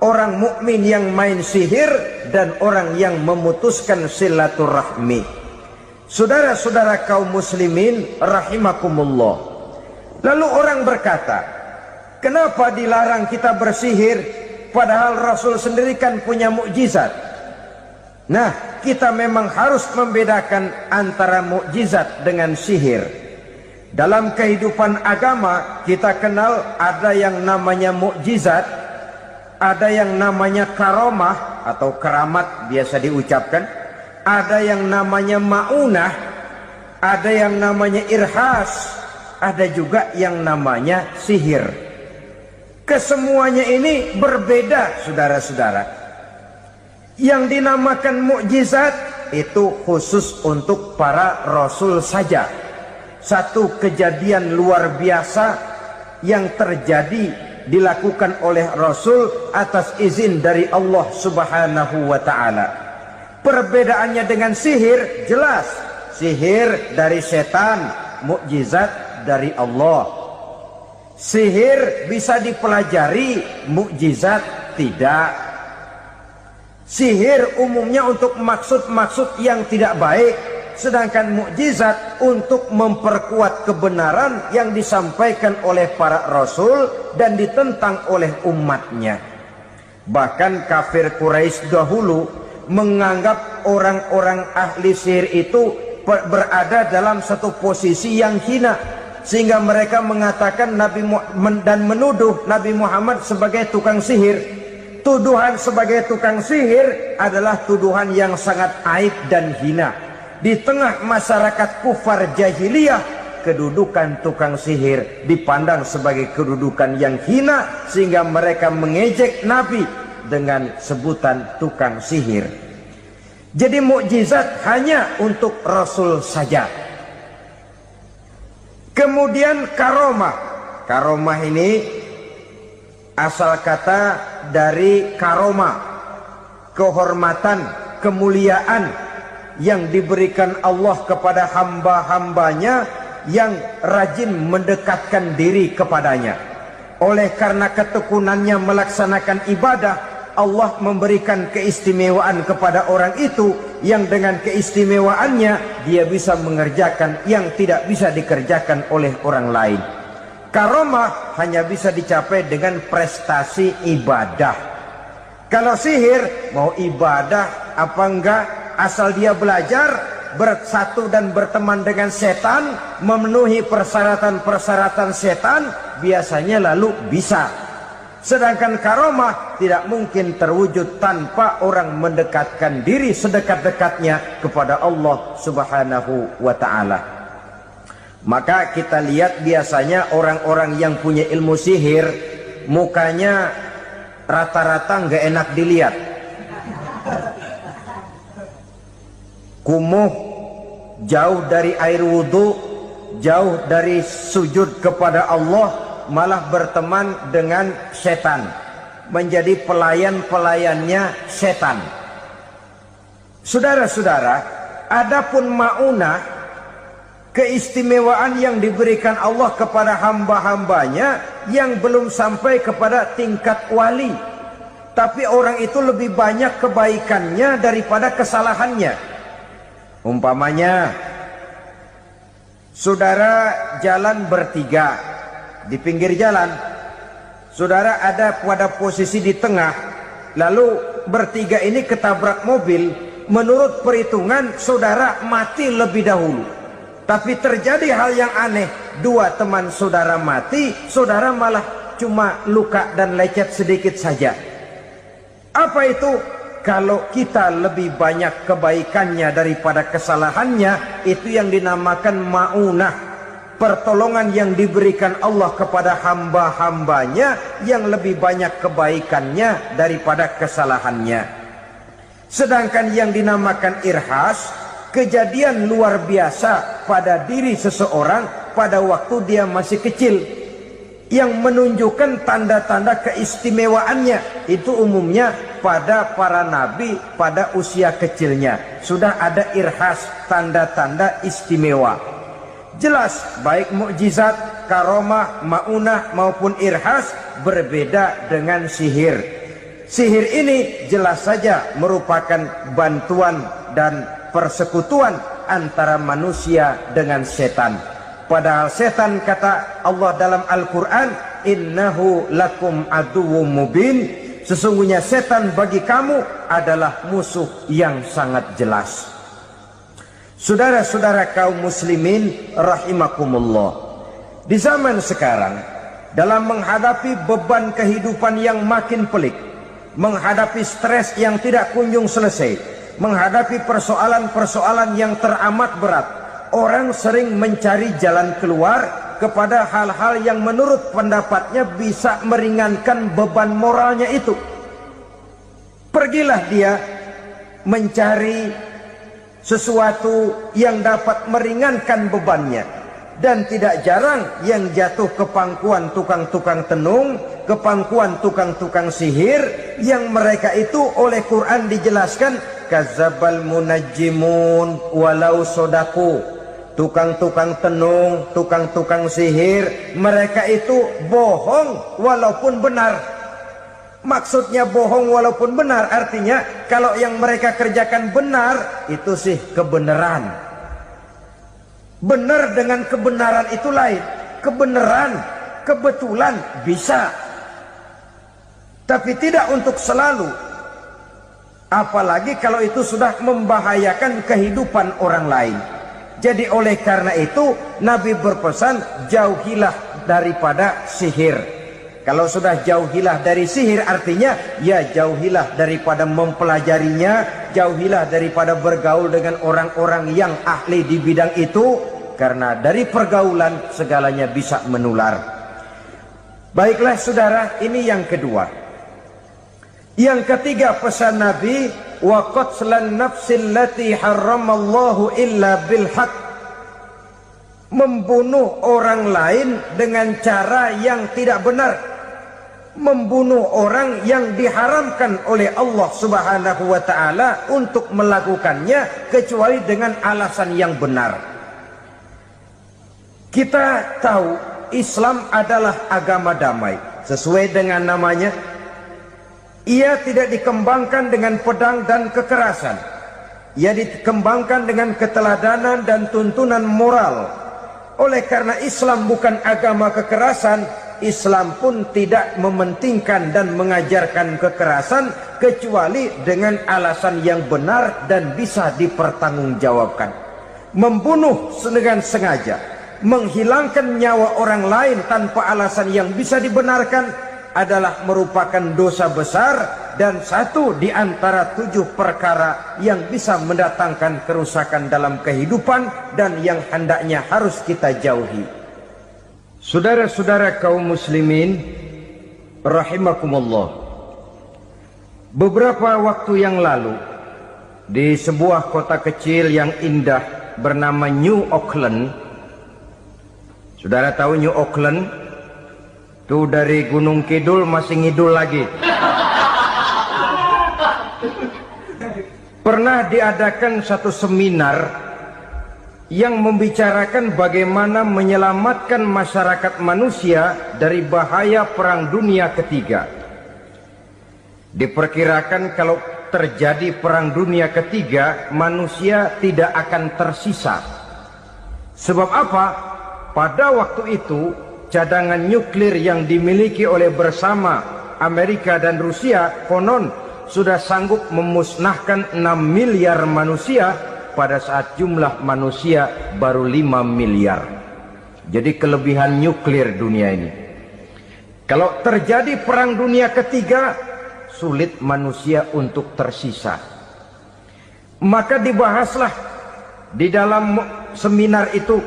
orang mukmin yang main sihir, dan orang yang memutuskan silaturahmi. Saudara-saudara kaum muslimin rahimakumullah. Lalu orang berkata, kenapa dilarang kita bersihir? Padahal Rasul sendiri kan punya mukjizat. Nah, kita memang harus membedakan antara mukjizat dengan sihir. Dalam kehidupan agama kita kenal ada yang namanya mukjizat, ada yang namanya karomah atau keramat biasa diucapkan, ada yang namanya maunah, ada yang namanya irhas, ada juga yang namanya sihir. Kesemuanya ini berbeda, saudara-saudara. Yang dinamakan mukjizat itu khusus untuk para rasul saja. Satu kejadian luar biasa yang terjadi dilakukan oleh rasul atas izin dari Allah Subhanahu wa ta'ala. Perbedaannya dengan sihir jelas. Sihir dari setan, mukjizat dari Allah. Sihir bisa dipelajari, mukjizat tidak. Sihir umumnya untuk maksud-maksud yang tidak baik, sedangkan mukjizat untuk memperkuat kebenaran yang disampaikan oleh para rasul dan ditentang oleh umatnya. Bahkan kafir Quraisy dahulu menganggap orang-orang ahli sihir itu berada dalam satu posisi yang hina, sehingga mereka mengatakan dan menuduh Nabi Muhammad sebagai tukang sihir. Tuduhan sebagai tukang sihir adalah tuduhan yang sangat aib dan hina. Di tengah masyarakat kufar jahiliyah, kedudukan tukang sihir dipandang sebagai kedudukan yang hina, sehingga mereka mengejek Nabi dengan sebutan tukang sihir. Jadi mukjizat hanya untuk Rasul saja. Kemudian karomah. Karomah ini asal kata dari karomah, kehormatan, kemuliaan yang diberikan Allah kepada hamba-hambanya yang rajin mendekatkan diri kepadanya. Oleh karena ketekunannya melaksanakan ibadah, Allah memberikan keistimewaan kepada orang itu, yang dengan keistimewaannya dia bisa mengerjakan yang tidak bisa dikerjakan oleh orang lain. Karomah hanya bisa dicapai dengan prestasi ibadah. Kalau sihir, mau ibadah apa enggak, asal dia belajar, bersatu dan berteman dengan setan, memenuhi persyaratan-persyaratan setan, biasanya lalu bisa. Sedangkan karomah tidak mungkin terwujud tanpa orang mendekatkan diri sedekat-dekatnya kepada Allah Subhanahu wa ta'ala. Maka kita lihat biasanya orang-orang yang punya ilmu sihir, mukanya rata-rata nggak enak dilihat. Kumuh, jauh dari air wudhu, jauh dari sujud kepada Allah, malah berteman dengan setan, menjadi pelayan-pelayannya setan. Saudara-saudara, adapun maunah, keistimewaan yang diberikan Allah kepada hamba-hambanya yang belum sampai kepada tingkat wali, tapi orang itu lebih banyak kebaikannya daripada kesalahannya. Umpamanya saudara jalan bertiga di pinggir jalan, saudara ada pada posisi di tengah, lalu bertiga ini ketabrak mobil. Menurut perhitungan saudara mati lebih dahulu, tapi terjadi hal yang aneh, dua teman saudara mati, saudara malah cuma luka dan lecet sedikit saja. Apa itu? Kalau kita lebih banyak kebaikannya daripada kesalahannya, itu yang dinamakan ma'unah, pertolongan yang diberikan Allah kepada hamba-hambanya yang lebih banyak kebaikannya daripada kesalahannya. Sedangkan yang dinamakan irhas, kejadian luar biasa pada diri seseorang pada waktu dia masih kecil, yang menunjukkan tanda-tanda keistimewaannya. Itu umumnya pada para nabi pada usia kecilnya sudah ada irhas, tanda-tanda istimewa. Jelas baik mukjizat, karomah, maunah maupun irhas berbeda dengan sihir. Sihir ini jelas saja merupakan bantuan dan persekutuan antara manusia dengan setan. Padahal setan, kata Allah dalam Al-Quran, innahu lakum aduwwum mubin, sesungguhnya setan bagi kamu adalah musuh yang sangat jelas. Saudara-saudara kaum muslimin rahimakumullah, di zaman sekarang dalam menghadapi beban kehidupan yang makin pelik, menghadapi stres yang tidak kunjung selesai, menghadapi persoalan-persoalan yang teramat berat, orang sering mencari jalan keluar kepada hal-hal yang menurut pendapatnya bisa meringankan beban moralnya itu. Pergilah dia mencari sesuatu yang dapat meringankan bebannya. Dan tidak jarang yang jatuh ke pangkuan tukang-tukang tenung, ke pangkuan tukang-tukang sihir, yang mereka itu oleh Quran dijelaskan kadzabal munajjimun walau sodaku. Tukang-tukang tenung, tukang-tukang sihir, mereka itu bohong walaupun benar. Maksudnya bohong walaupun benar, artinya kalau yang mereka kerjakan benar, itu sih kebenaran. Benar dengan kebenaran itu lain. Kebenaran, kebetulan bisa, tapi tidak untuk selalu. Apalagi kalau itu sudah membahayakan kehidupan orang lain. Jadi oleh karena itu Nabi berpesan, jauhilah daripada sihir. Kalau sudah jauhilah dari sihir, artinya ya jauhilah daripada mempelajarinya, jauhilah daripada bergaul dengan orang-orang yang ahli di bidang itu, karena dari pergaulan segalanya bisa menular. Baiklah saudara, ini yang kedua. Yang ketiga pesan Nabi, wa qatlan nafsil lati harramallahu illa bil haq, membunuh orang lain dengan cara yang tidak benar, membunuh orang yang diharamkan oleh Allah Subhanahu wa taala untuk melakukannya kecuali dengan alasan yang benar. Kita tahu Islam adalah agama damai, sesuai dengan namanya. Ia tidak dikembangkan dengan pedang dan kekerasan. Ia dikembangkan dengan keteladanan dan tuntunan moral. Oleh karena Islam bukan agama kekerasan, Islam pun tidak mementingkan dan mengajarkan kekerasan kecuali dengan alasan yang benar dan bisa dipertanggungjawabkan. Membunuh dengan sengaja, menghilangkan nyawa orang lain tanpa alasan yang bisa dibenarkan adalah merupakan dosa besar dan satu di antara 7 perkara yang bisa mendatangkan kerusakan dalam kehidupan dan yang hendaknya harus kita jauhi. Saudara-saudara kaum muslimin rahimakumullah, beberapa waktu yang lalu di sebuah kota kecil yang indah bernama New Auckland. Saudara tahu New Auckland? Itu dari Gunung Kidul masih ngidul lagi. Pernah diadakan satu seminar yang membicarakan bagaimana menyelamatkan masyarakat manusia dari bahaya Perang Dunia Ketiga. Diperkirakan kalau terjadi Perang Dunia Ketiga, manusia tidak akan tersisa. Sebab apa? Pada waktu itu, cadangan nuklir yang dimiliki oleh bersama Amerika dan Rusia konon sudah sanggup memusnahkan 6 miliar manusia pada saat jumlah manusia baru 5 miliar. Jadi kelebihan nuklir dunia ini. Kalau terjadi Perang Dunia Ketiga, sulit manusia untuk tersisa. Maka dibahaslah di dalam seminar itu,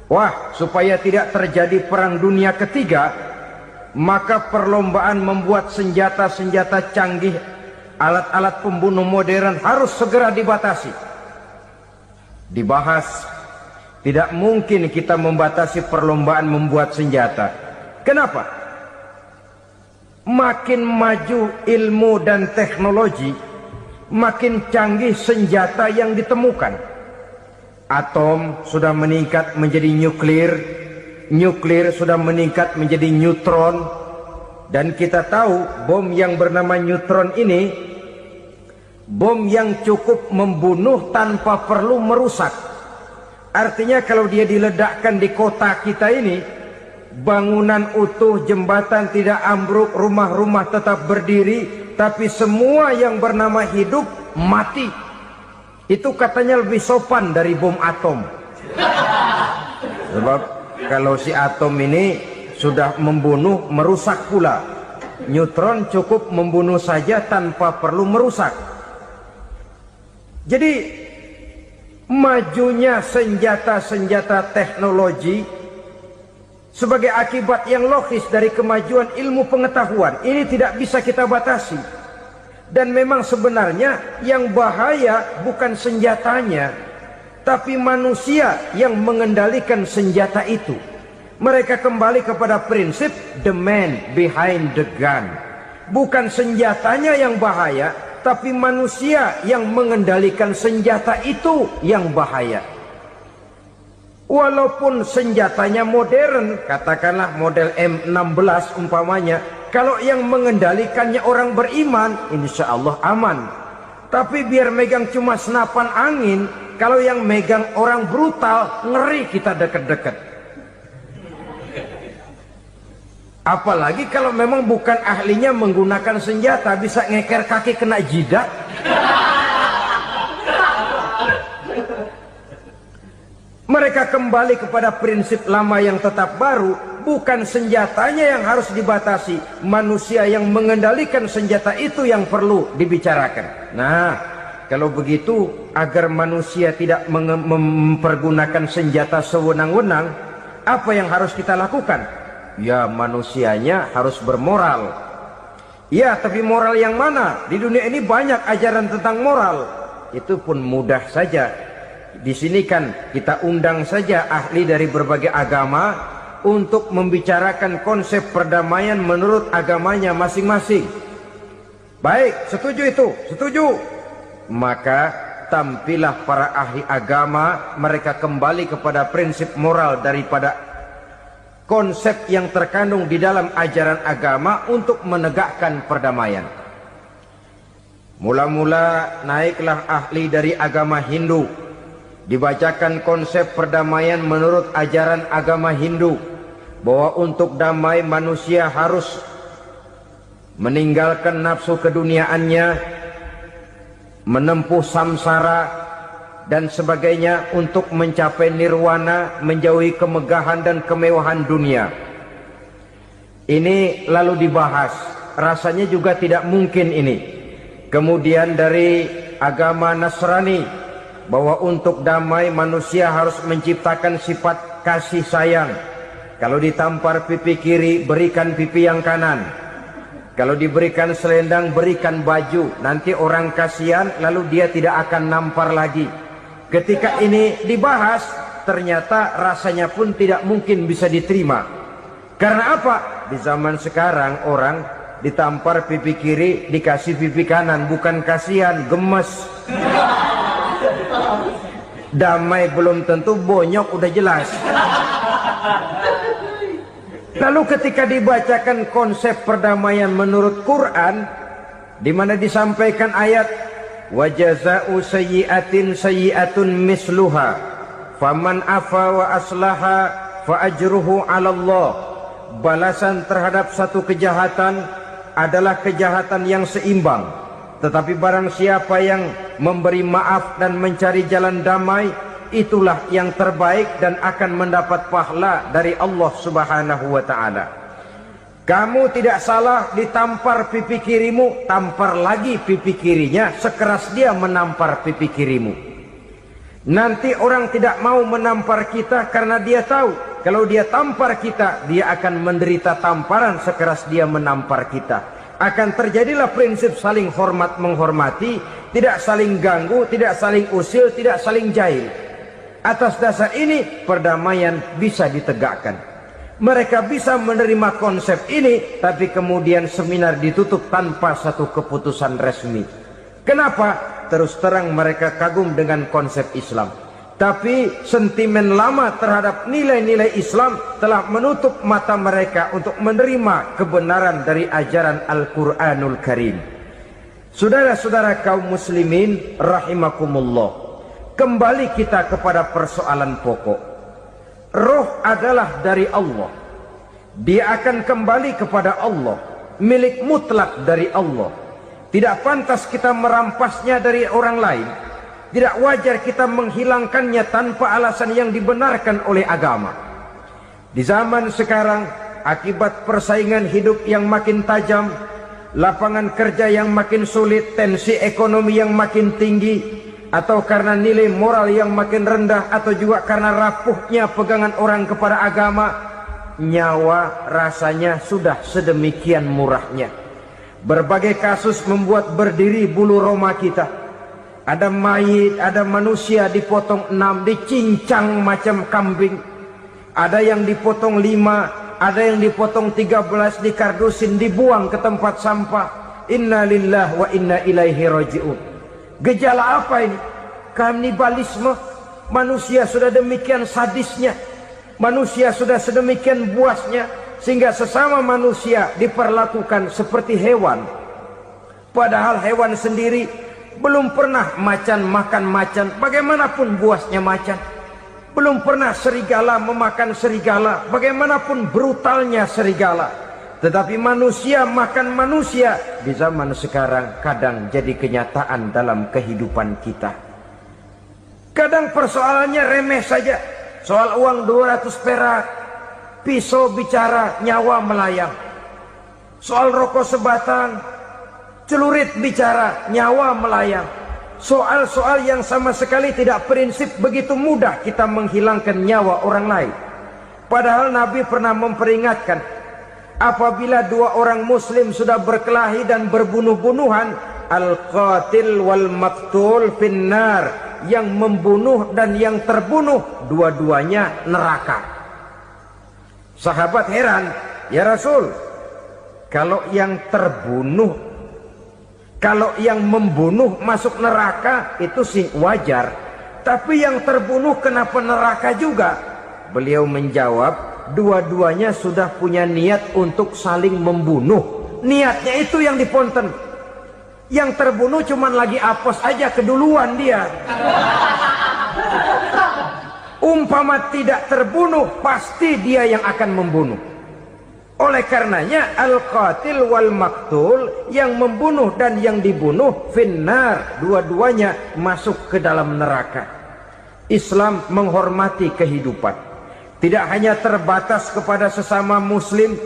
wah, supaya tidak terjadi Perang Dunia Ketiga, maka perlombaan membuat senjata-senjata canggih, alat-alat pembunuh modern harus segera dibatasi. Dibahas, tidak mungkin kita membatasi perlombaan membuat senjata. Kenapa? Makin maju ilmu dan teknologi, makin canggih senjata yang ditemukan. Atom sudah meningkat menjadi nuklir, nuklir sudah meningkat menjadi neutron, dan kita tahu bom yang bernama neutron ini bom yang cukup membunuh tanpa perlu merusak. Artinya kalau dia diledakkan di kota kita ini, bangunan utuh, jembatan tidak ambruk, rumah-rumah tetap berdiri, tapi semua yang bernama hidup mati. Itu katanya lebih sopan dari bom atom. Sebab kalau si atom ini sudah membunuh, merusak pula. Neutron cukup membunuh saja tanpa perlu merusak. Jadi majunya senjata-senjata teknologi sebagai akibat yang logis dari kemajuan ilmu pengetahuan ini tidak bisa kita batasi. Dan memang sebenarnya yang bahaya bukan senjatanya, tapi manusia yang mengendalikan senjata itu. Mereka kembali kepada prinsip the man behind the gun. Bukan senjatanya yang bahaya, tapi manusia yang mengendalikan senjata itu yang bahaya. Walaupun senjatanya modern, katakanlah model M16 umpamanya, kalau yang mengendalikannya orang beriman, insya Allah aman. Tapi biar megang cuma senapan angin, kalau yang megang orang brutal, ngeri kita deket-deket. Apalagi kalau memang bukan ahlinya menggunakan senjata, bisa ngeker kaki kena jidat. Mereka kembali kepada prinsip lama yang tetap baru, bukan senjatanya yang harus dibatasi, manusia yang mengendalikan senjata itu yang perlu dibicarakan. Nah, kalau begitu, agar manusia tidak mempergunakan senjata sewenang-wenang, apa yang harus kita lakukan? Ya, manusianya harus bermoral. Ya, tapi moral yang mana? Di dunia ini banyak ajaran tentang moral. Itu pun mudah saja. Di sini kan kita undang saja ahli dari berbagai agama untuk membicarakan konsep perdamaian menurut agamanya masing-masing. Baik, setuju itu? Setuju. Maka tampillah para ahli agama, mereka kembali kepada prinsip moral daripada konsep yang terkandung di dalam ajaran agama untuk menegakkan perdamaian. Mula-mula naiklah ahli dari agama Hindu, dibacakan konsep perdamaian menurut ajaran agama Hindu, bahwa untuk damai manusia harus meninggalkan nafsu keduniaannya, menempuh samsara dan sebagainya untuk mencapai nirwana, menjauhi kemegahan dan kemewahan dunia. Ini lalu dibahas, rasanya juga tidak mungkin ini. Kemudian dari agama Nasrani, bahwa untuk damai manusia harus menciptakan sifat kasih sayang. Kalau ditampar pipi kiri, berikan pipi yang kanan. Kalau diberikan selendang, berikan baju. Nanti orang kasihan, lalu dia tidak akan nampar lagi. Ketika ini dibahas, ternyata rasanya pun tidak mungkin bisa diterima. Karena apa? Di zaman sekarang orang ditampar pipi kiri, dikasih pipi kanan. Bukan kasihan, gemes. Damai belum tentu, bonyok udah jelas. Lalu ketika dibacakan konsep perdamaian menurut Quran, di mana disampaikan ayat wa jazaa'u sayyi'atin sayyi'atun misluha faman afa wa aslaha fa ajruhu 'ala Allah. Balasan terhadap satu kejahatan adalah kejahatan yang seimbang, tetapi barang siapa yang memberi maaf dan mencari jalan damai, itulah yang terbaik dan akan mendapat pahala dari Allah Subhanahu wa ta'ala. Kamu tidak salah ditampar pipi kirimu, tampar lagi pipi kirinya sekeras dia menampar pipi kirimu. Nanti orang tidak mau menampar kita karena dia tahu kalau dia tampar kita, dia akan menderita tamparan sekeras dia menampar kita. Akan terjadilah prinsip saling hormat menghormati, tidak saling ganggu, tidak saling usil, tidak saling jahil. Atas dasar ini perdamaian bisa ditegakkan. Mereka bisa menerima konsep ini, tapi kemudian seminar ditutup tanpa satu keputusan resmi. Kenapa? Terus terang mereka kagum dengan konsep Islam, tapi sentimen lama terhadap nilai-nilai Islam telah menutup mata mereka untuk menerima kebenaran dari ajaran Al-Quranul Karim. Saudara-saudara kaum muslimin rahimakumullah, kembali kita kepada persoalan pokok. Roh adalah dari Allah. Dia akan kembali kepada Allah, milik mutlak dari Allah. Tidak pantas kita merampasnya dari orang lain. Tidak wajar kita menghilangkannya tanpa alasan yang dibenarkan oleh agama. Di zaman sekarang, akibat persaingan hidup yang makin tajam, lapangan kerja yang makin sulit, tensi ekonomi yang makin tinggi, atau karena nilai moral yang makin rendah, atau juga karena rapuhnya pegangan orang kepada agama, nyawa rasanya sudah sedemikian murahnya. Berbagai kasus membuat berdiri bulu roma kita. Ada mayit, ada manusia dipotong 6, dicincang macam kambing. Ada yang dipotong 5, ada yang dipotong 13, dikardusin, dibuang ke tempat sampah. Inna lillahi wa inna ilaihi raji'un. Gejala apa ini? Kanibalisme. Manusia sudah demikian sadisnya, manusia sudah sedemikian buasnya, sehingga sesama manusia diperlakukan seperti hewan. Padahal hewan sendiri belum pernah macan makan macan, bagaimanapun buasnya macan. Belum pernah serigala memakan serigala, bagaimanapun brutalnya serigala. Tetapi manusia makan manusia di zaman sekarang kadang jadi kenyataan dalam kehidupan kita. Kadang persoalannya remeh saja. Soal uang 200 perak, pisau bicara, nyawa melayang. Soal rokok sebatang, celurit bicara, nyawa melayang. Soal-soal yang sama sekali tidak prinsip, begitu mudah kita menghilangkan nyawa orang lain. Padahal Nabi pernah memperingatkan, apabila dua orang muslim sudah berkelahi dan berbunuh-bunuhan, al-qatil wal maktul finnar, yang membunuh dan yang terbunuh dua-duanya neraka. Sahabat heran, ya Rasul, kalau yang terbunuh, kalau yang membunuh masuk neraka itu sih wajar, tapi yang terbunuh kenapa neraka juga? Beliau menjawab, dua-duanya sudah punya niat untuk saling membunuh. Niatnya itu yang diponten. Yang terbunuh cuman lagi apes aja, keduluan dia. Umpama tidak terbunuh, pasti dia yang akan membunuh. Oleh karenanya al-qatil wal maktul, yang membunuh dan yang dibunuh finnar, dua-duanya masuk ke dalam neraka. Islam menghormati kehidupan, tidak hanya terbatas kepada sesama muslim.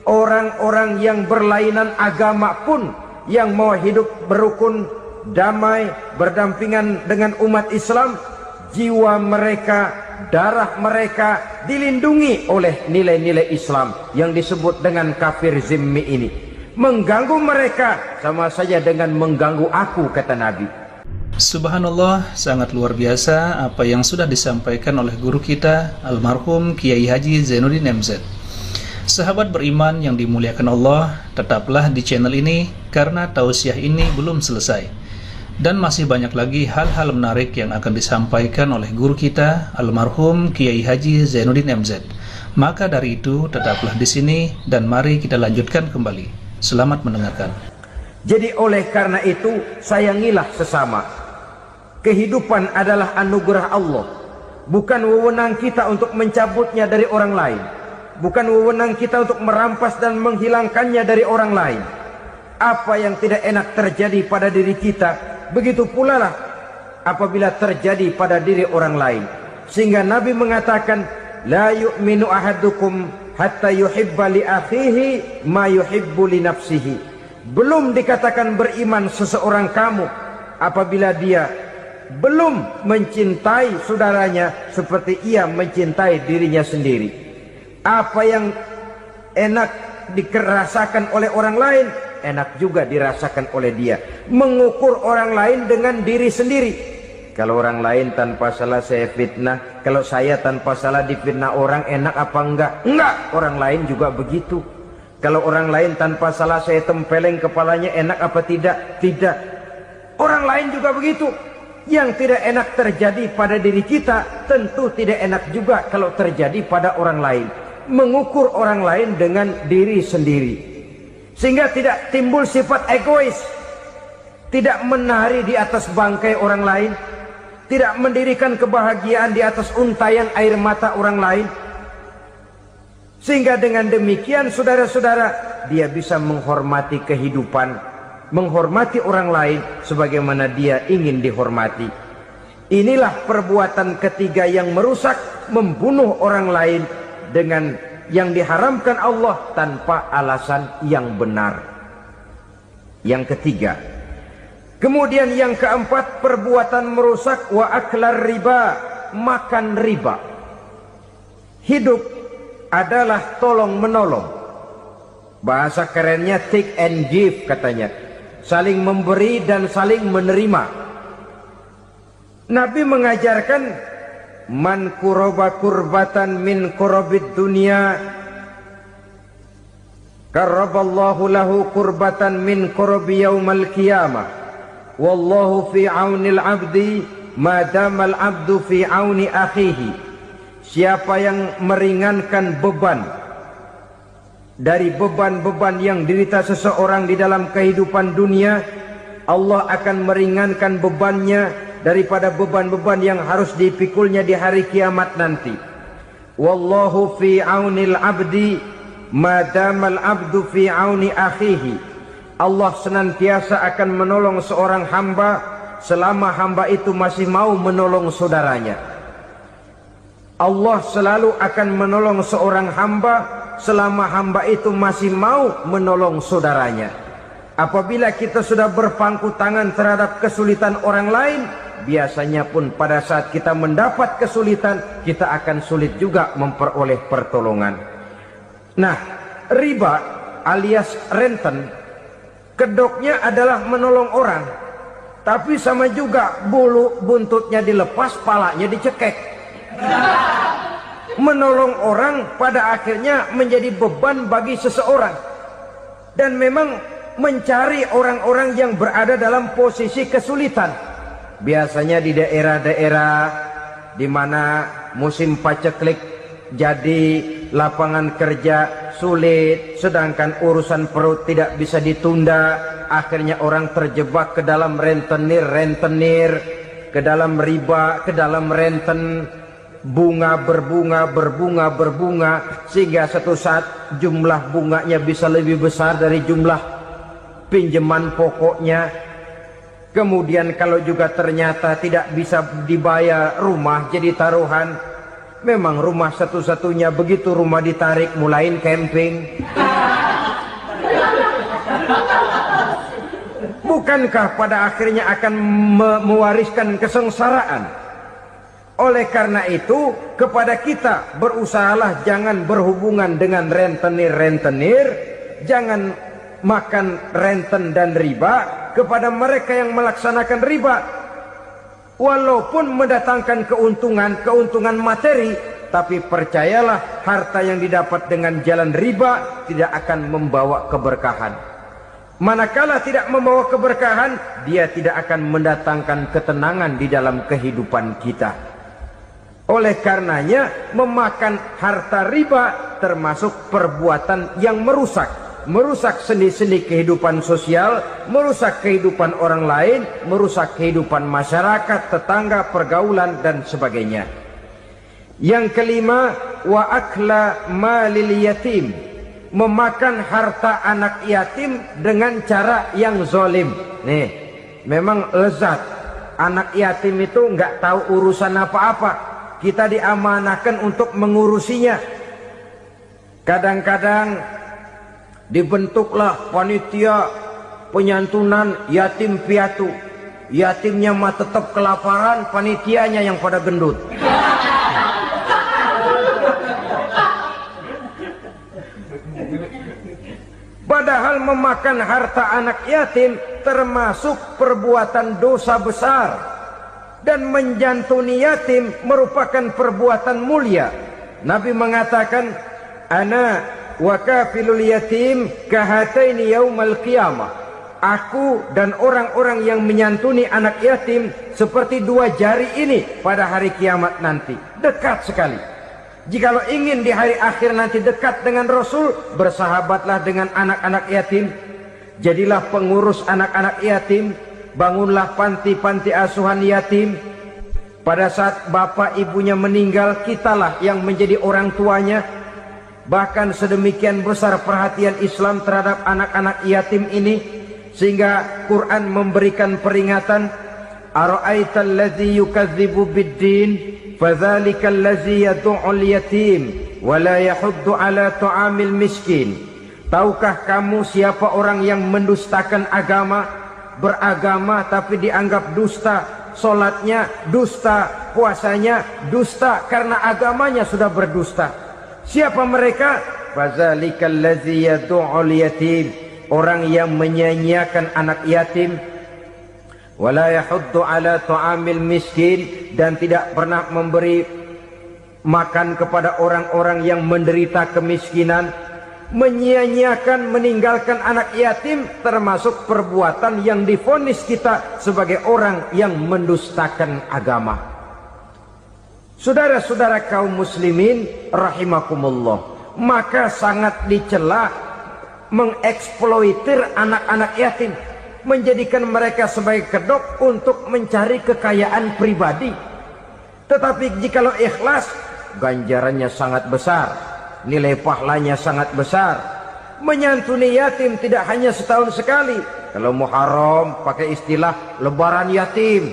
Orang-orang yang berlainan agama pun yang mau hidup berukun, damai, berdampingan dengan umat Islam, jiwa mereka, darah mereka dilindungi oleh nilai-nilai Islam yang disebut dengan kafir zimmi ini. Mengganggu mereka sama saja dengan mengganggu aku, kata Nabi. Subhanallah, sangat luar biasa apa yang sudah disampaikan oleh guru kita almarhum Kiai Haji Zainuddin MZ. Sahabat beriman yang dimuliakan Allah, tetaplah di channel ini karena tausiah ini belum selesai. Dan masih banyak lagi hal-hal menarik yang akan disampaikan oleh guru kita, almarhum Kiai Haji Zainuddin MZ. Maka dari itu, tetaplah di sini dan mari kita lanjutkan kembali. Selamat mendengarkan. Jadi oleh karena itu, sayangilah sesama. Kehidupan adalah anugerah Allah. Bukan wewenang kita untuk mencabutnya dari orang lain. Bukan wewenang kita untuk merampas dan menghilangkannya dari orang lain. Apa yang tidak enak terjadi pada diri kita, begitu pula lah apabila terjadi pada diri orang lain. Sehingga Nabi mengatakan, la yu'minu ahadukum hatta yuhibba li akhihi ma yuhibbu li nafsihi. Belum dikatakan beriman seseorang kamu apabila dia belum mencintai saudaranya seperti ia mencintai dirinya sendiri. Apa yang enak dirasakan oleh orang lain, enak juga dirasakan oleh dia. Mengukur orang lain dengan diri sendiri. Kalau orang lain tanpa salah saya fitnah, kalau saya tanpa salah difitnah orang, enak apa enggak? Enggak, orang lain juga begitu. Kalau orang lain tanpa salah saya tempeleng kepalanya, enak apa tidak? Tidak. Orang lain juga begitu. Yang tidak enak terjadi pada diri kita, tentu tidak enak juga kalau terjadi pada orang lain. Mengukur orang lain dengan diri sendiri, sehingga tidak timbul sifat egois, tidak menari di atas bangkai orang lain, tidak mendirikan kebahagiaan di atas untayan air mata orang lain. Sehingga dengan demikian saudara-saudara, dia bisa menghormati kehidupan, menghormati orang lain sebagaimana dia ingin dihormati. Inilah perbuatan ketiga yang merusak, membunuh orang lain dengan yang diharamkan Allah tanpa alasan yang benar. Yang ketiga. Kemudian yang keempat, perbuatan merusak wa aklar riba, makan riba. Hidup adalah tolong menolong. Bahasa kerennya take and give katanya. Saling memberi dan saling menerima. Nabi mengajarkan, man kuraba kurbatan min kurabid dunia karaballahu lahu kurbatan min kurabi yaumal qiyamah wallahu fi aunil abdi madamal abdu fi auni akhihi. Siapa yang meringankan beban dari beban-beban yang dirita seseorang di dalam kehidupan dunia, Allah akan meringankan bebannya daripada beban-beban yang harus dipikulnya di hari kiamat nanti. Wallahu fi aunil abdi madamal abdu fi auni akhihi. Allah senantiasa akan menolong seorang hamba selama hamba itu masih mau menolong saudaranya. Allah selalu akan menolong seorang hamba selama hamba itu masih mau menolong saudaranya. Apabila kita sudah berpangku tangan terhadap kesulitan orang lain, biasanya pun pada saat kita mendapat kesulitan, kita akan sulit juga memperoleh pertolongan. Nah, riba alias renten, kedoknya adalah menolong orang, tapi sama juga bulu buntutnya dilepas, palanya dicekek. Menolong orang pada akhirnya menjadi beban bagi seseorang. Dan memang mencari orang-orang yang berada dalam posisi kesulitan. Biasanya di daerah-daerah di mana musim paceklik jadi lapangan kerja sulit, sedangkan urusan perut tidak bisa ditunda, akhirnya orang terjebak ke dalam rentenir, ke dalam riba, ke dalam renten, bunga berbunga, sehingga satu saat jumlah bunganya bisa lebih besar dari jumlah pinjaman pokoknya. Kemudian kalau juga ternyata tidak bisa dibayar, rumah jadi taruhan. Memang rumah satu-satunya, begitu rumah ditarik mulain camping. Bukankah pada akhirnya akan mewariskan kesengsaraan? Oleh karena itu, kepada kita berusahalah jangan berhubungan dengan rentenir, jangan makan renten dan riba. Kepada mereka yang melaksanakan riba, walaupun mendatangkan keuntungan materi, tapi percayalah harta yang didapat dengan jalan riba tidak akan membawa keberkahan. Manakala tidak membawa keberkahan, dia tidak akan mendatangkan ketenangan di dalam kehidupan kita. Oleh karenanya, memakan harta riba termasuk perbuatan yang merusak sendi-sendi kehidupan sosial, merusak kehidupan orang lain, merusak kehidupan masyarakat, tetangga, pergaulan, dan sebagainya. Yang kelima, wa akla malil yatim, memakan harta anak yatim dengan cara yang zolim. Nih, memang lezat. Anak yatim itu nggak tahu urusan apa-apa. Kita diamanahkan untuk mengurusinya. Kadang-kadang dibentuklah panitia penyantunan yatim piatu. Yatimnya mah tetap kelaparan, panitianya yang pada gendut. Padahal memakan harta anak yatim termasuk perbuatan dosa besar, dan menjantuni yatim merupakan perbuatan mulia. Nabi mengatakan, ana wa kafilul yatim kahataini yaumal qiyamah. Aku dan orang-orang yang menyantuni anak yatim seperti dua jari ini pada hari kiamat nanti. Dekat sekali. Jikalau ingin di hari akhir nanti dekat dengan Rasul, bersahabatlah dengan anak-anak yatim. Jadilah pengurus anak-anak yatim. Bangunlah panti-panti asuhan yatim. Pada saat bapak ibunya meninggal, kitalah yang menjadi orang tuanya. Bahkan sedemikian besar perhatian Islam terhadap anak-anak yatim ini, sehingga Quran memberikan peringatan, ara'aital ladzi yukadzibu bid-din fadzalikal ladzi yad'ul yatim wa la yahuddu ala ta'amil miskin. Tahukah kamu siapa orang yang mendustakan agama, beragama tapi dianggap dusta, salatnya dusta, puasanya dusta karena agamanya sudah berdusta. Siapa mereka? Fadzalikal ladzi yad'ul yatim, orang yang menyia-nyiakan anak yatim, wala yahuddu ala ta'amil miskin, dan tidak pernah memberi makan kepada orang-orang yang menderita kemiskinan. Menyia-nyiakan, meninggalkan anak yatim termasuk perbuatan yang divonis kita sebagai orang yang mendustakan agama. Saudara-saudara kaum muslimin rahimakumullah, maka sangat dicela mengeksploitir anak-anak yatim, menjadikan mereka sebagai kedok untuk mencari kekayaan pribadi. Tetapi jikalau ikhlas, ganjarannya sangat besar, nilai pahalanya sangat besar. Menyantuni yatim tidak hanya setahun sekali. Kalau Muharram pakai istilah lebaran yatim,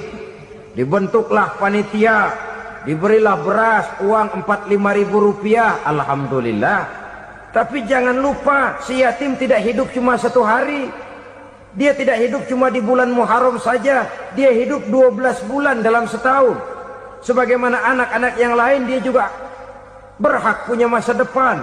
dibentuklah panitia, diberilah beras, uang 4-5 ribu rupiah, alhamdulillah. Tapi jangan lupa, si yatim tidak hidup cuma satu hari. Dia tidak hidup cuma di bulan Muharram saja. Dia hidup 12 bulan dalam setahun. Sebagaimana anak-anak yang lain, dia juga berhak punya masa depan.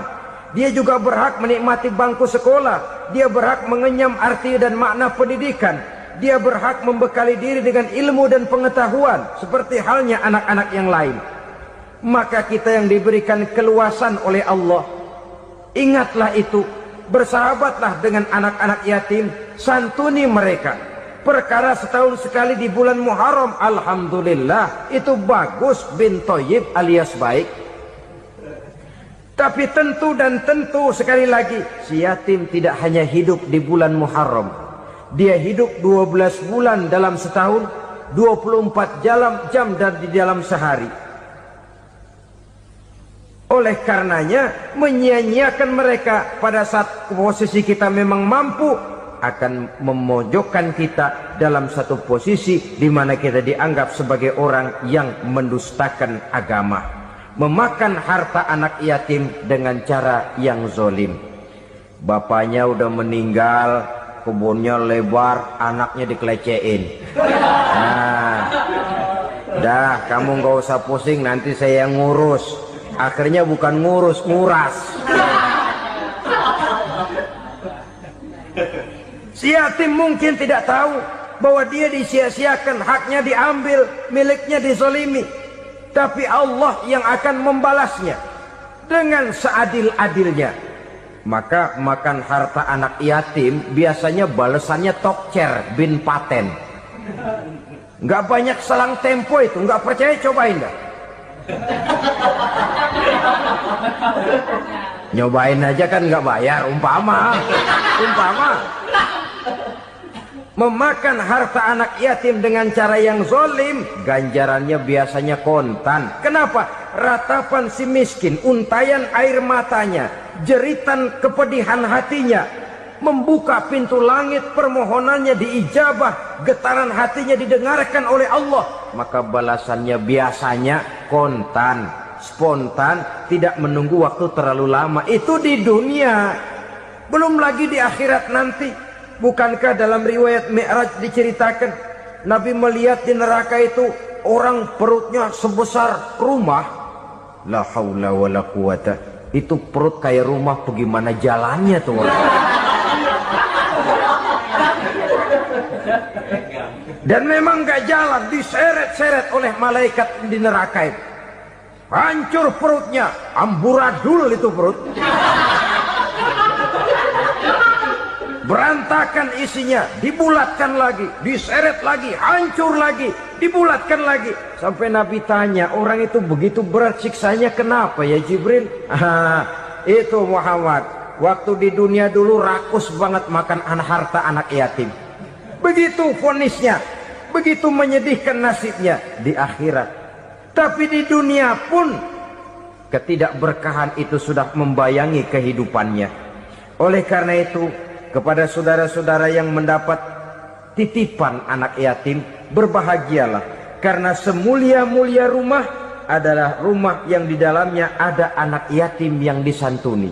Dia juga berhak menikmati bangku sekolah. Dia berhak mengenyam arti dan makna pendidikan. Dia berhak membekali diri dengan ilmu dan pengetahuan, seperti halnya anak-anak yang lain. Maka kita yang diberikan keluasan oleh Allah, ingatlah itu, bersahabatlah dengan anak-anak yatim, santuni mereka. Perkara setahun sekali di bulan Muharram, alhamdulillah, itu bagus, bin Thayyib alias baik. Tapi tentu dan tentu sekali lagi, si yatim tidak hanya hidup di bulan Muharram. Dia hidup 12 bulan dalam setahun, 24 jam di dalam sehari. Oleh karenanya, menyia-nyiakan mereka pada saat posisi kita memang mampu akan memojokkan kita dalam satu posisi di mana kita dianggap sebagai orang yang mendustakan agama, memakan harta anak yatim dengan cara yang zolim. Bapaknya udah meninggal, kebunnya lebar, anaknya dikelecehin. Nah, dah kamu nggak usah pusing, nanti saya yang ngurus. Akhirnya bukan ngurus, nguras. Si yatim mungkin tidak tahu bahwa dia disia-siakan, haknya diambil, miliknya dizolimi. Tapi Allah yang akan membalasnya dengan seadil-adilnya. Maka makan harta anak yatim biasanya balasannya tokcer bin paten. Nggak banyak selang tempo itu, nggak percaya cobain dah. Nyobain aja kan nggak bayar, umpama memakan harta anak yatim dengan cara yang zolim, ganjarannya biasanya kontan. Kenapa? Ratapan si miskin, untayan air matanya, jeritan kepedihan hatinya, membuka pintu langit, permohonannya diijabah, getaran hatinya didengarkan oleh Allah, maka balasannya biasanya kontan, spontan, tidak menunggu waktu terlalu lama. Itu di dunia, belum lagi di akhirat nanti. Bukankah dalam riwayat Mi'raj diceritakan Nabi melihat di neraka itu orang perutnya sebesar rumah? La haula wala quwata. Itu perut kayak rumah, bagaimana jalannya tuh orang? Dan memang gak jalan, diseret-seret oleh malaikat di neraka itu. Hancur perutnya, amburadul itu perut. Berantakan isinya, dibulatkan lagi, diseret lagi, hancur lagi, dibulatkan lagi. Sampai Nabi tanya, orang itu begitu berat siksanya kenapa ya Jibril? Itu Muhammad, waktu di dunia dulu rakus banget makan harta anak yatim. Begitu vonisnya, begitu menyedihkan nasibnya di akhirat. Tapi di dunia pun ketidakberkahan itu sudah membayangi kehidupannya. Oleh karena itu, kepada saudara-saudara yang mendapat titipan anak yatim, berbahagialah, karena semulia-mulia rumah adalah rumah yang di dalamnya ada anak yatim yang disantuni.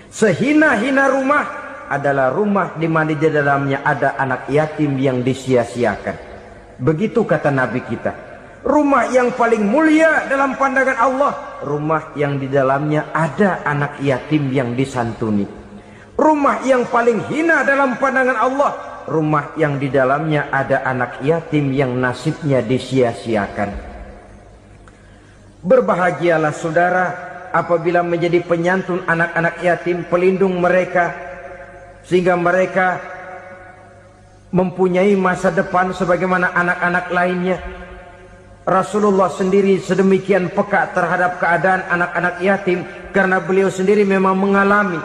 Sehina-hina rumah adalah rumah di mana di dalamnya ada anak yatim yang disia-siakan. Begitu kata Nabi kita. Rumah yang paling mulia dalam pandangan Allah, rumah yang di dalamnya ada anak yatim yang disantuni. Rumah yang paling hina dalam pandangan Allah, rumah yang di dalamnya ada anak yatim yang nasibnya disia-siakan. Berbahagialah saudara apabila menjadi penyantun anak-anak yatim, pelindung mereka, sehingga mereka mempunyai masa depan sebagaimana anak-anak lainnya. Rasulullah sendiri sedemikian peka terhadap keadaan anak-anak yatim karena beliau sendiri memang mengalami.